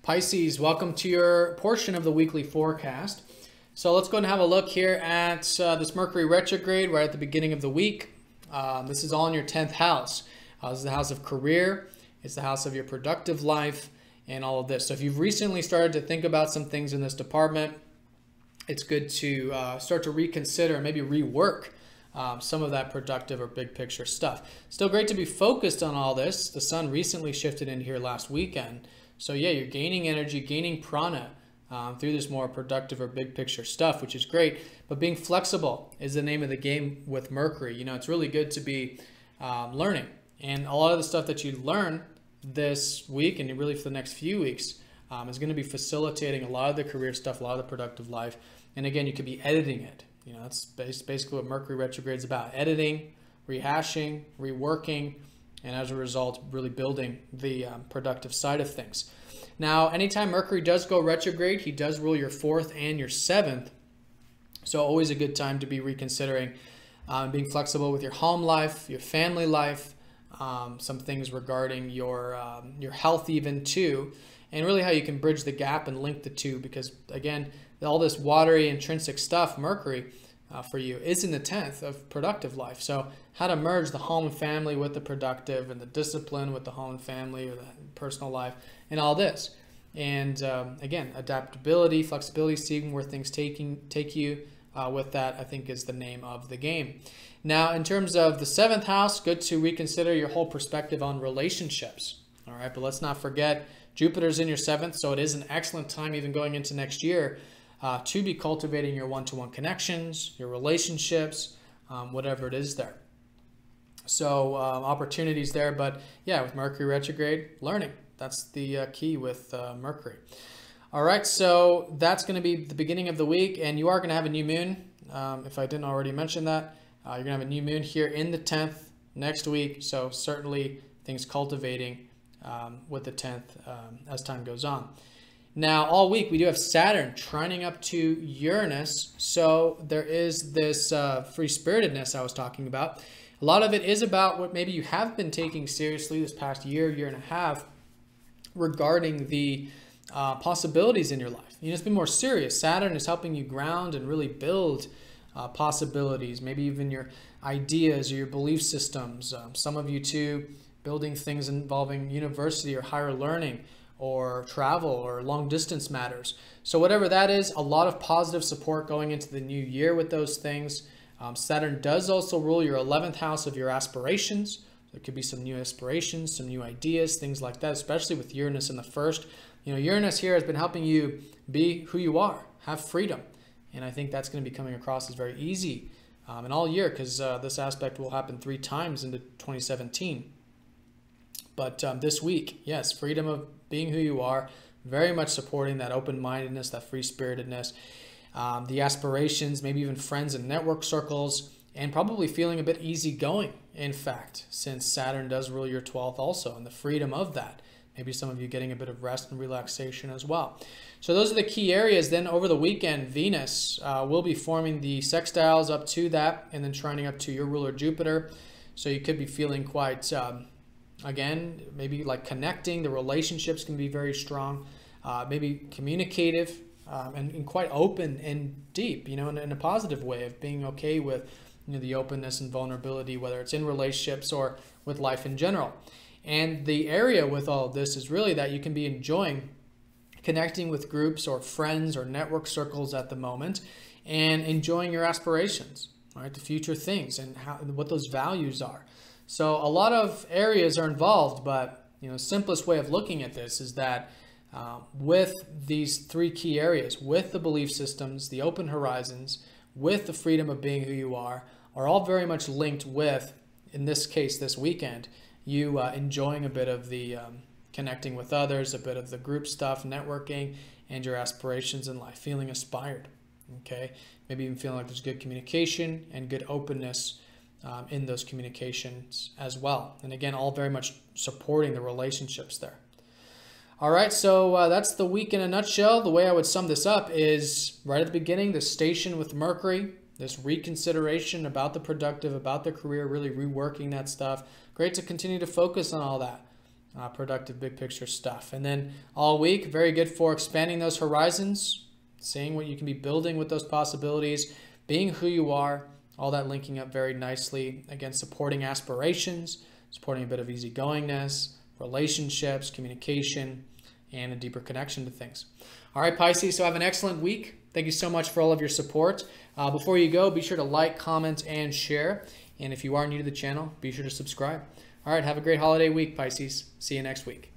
Pisces, welcome to your portion of the weekly forecast. So let's go and have a look here at this Mercury retrograde right at the beginning of the week. This is all in your 10th house. This is the house of career. It's the house of your productive life and all of this. So if you've recently started to think about some things in this department, it's good to start to reconsider and maybe rework some of that productive or big picture stuff. Still great to be focused on all this. The sun recently shifted in here last weekend. So yeah, you're gaining energy, gaining prana through this more productive or big picture stuff, which is great. But being flexible is the name of the game with Mercury. You know, it's really good to be learning. And a lot of the stuff that you learn this week and really for the next few weeks is going to be facilitating a lot of the career stuff, a lot of the productive life. And again, you could be editing it. You know, that's basically what Mercury retrograde is about. Editing, rehashing, reworking, and as a result, really building the productive side of things. Now, anytime Mercury does go retrograde, he does rule your 4th and your 7th. So always a good time to be reconsidering being flexible with your home life, your family life, some things regarding your health even too, and really how you can bridge the gap and link the two, because again, all this watery intrinsic stuff, Mercury, for you is in the 10th of productive life. So how to merge the home and family with the productive and the discipline with the home and family or the personal life and all this. And again, adaptability, flexibility, seeing where things take you with that, I think is the name of the game. Now, in terms of the 7th house, good to reconsider your whole perspective on relationships. All right, but let's not forget Jupiter's in your 7th, so it is an excellent time even going into next year to be cultivating your one-to-one connections, your relationships, whatever it is there. So opportunities there, but yeah, with Mercury retrograde, learning. That's the key with Mercury. All right, so that's going to be the beginning of the week, and you are going to have a new moon. If I didn't already mention that, you're going to have a new moon here in the 10th next week, so certainly things cultivating with the 10th as time goes on. Now, all week we do have Saturn trining up to Uranus, so there is this free-spiritedness I was talking about. A lot of it is about what maybe you have been taking seriously this past year, year and a half, regarding the possibilities in your life. You know, it's been more serious. Saturn is helping you ground and really build possibilities, maybe even your ideas or your belief systems. Some of you too, building things involving university or higher learning, or travel or long distance matters. So whatever that is, a lot of positive support going into the new year with those things. Saturn does also rule your 11th house of your aspirations. There could be some new aspirations, some new ideas, things like that, especially with Uranus in the 1st. You know, Uranus here has been helping you be who you are, have freedom. And I think that's going to be coming across as very easy in all year, because this aspect will happen 3 times into 2017. But this week, yes, freedom of being who you are, very much supporting that open-mindedness, that free-spiritedness, the aspirations, maybe even friends and network circles, and probably feeling a bit easygoing, in fact, since Saturn does rule your 12th also, and the freedom of that. Maybe some of you getting a bit of rest and relaxation as well. So those are the key areas. Then over the weekend, Venus will be forming the sextiles up to that, and then trining up to your ruler Jupiter. So you could be feeling quite... again, maybe like connecting, the relationships can be very strong, maybe communicative and quite open and deep, you know, in a positive way of being okay with, you know, the openness and vulnerability, whether it's in relationships or with life in general. And the area with all of this is really that you can be enjoying connecting with groups or friends or network circles at the moment. and enjoying your aspirations, right? The future things and what those values are. So a lot of areas are involved, but simplest way of looking at this is that with these three key areas, with the belief systems, the open horizons, with the freedom of being who you are all very much linked with, in this case, this weekend, you enjoying a bit of the connecting with others, a bit of the group stuff, networking, and your aspirations in life, feeling inspired, okay? Maybe even feeling like there's good communication and good openness in those communications as well. And again, all very much supporting the relationships there. All right, so that's the week in a nutshell. The way I would sum this up is right at the beginning, the station with Mercury, this reconsideration about the productive, about the career, really reworking that stuff. Great to continue to focus on all that productive big picture stuff. And then all week, very good for expanding those horizons, seeing what you can be building with those possibilities, being who you are, all that linking up very nicely. Again, supporting aspirations, supporting a bit of easygoingness, relationships, communication, and a deeper connection to things. All right, Pisces, so have an excellent week. Thank you so much for all of your support. Before you go, be sure to like, comment, and share. And if you are new to the channel, be sure to subscribe. All right, have a great holiday week, Pisces. See you next week.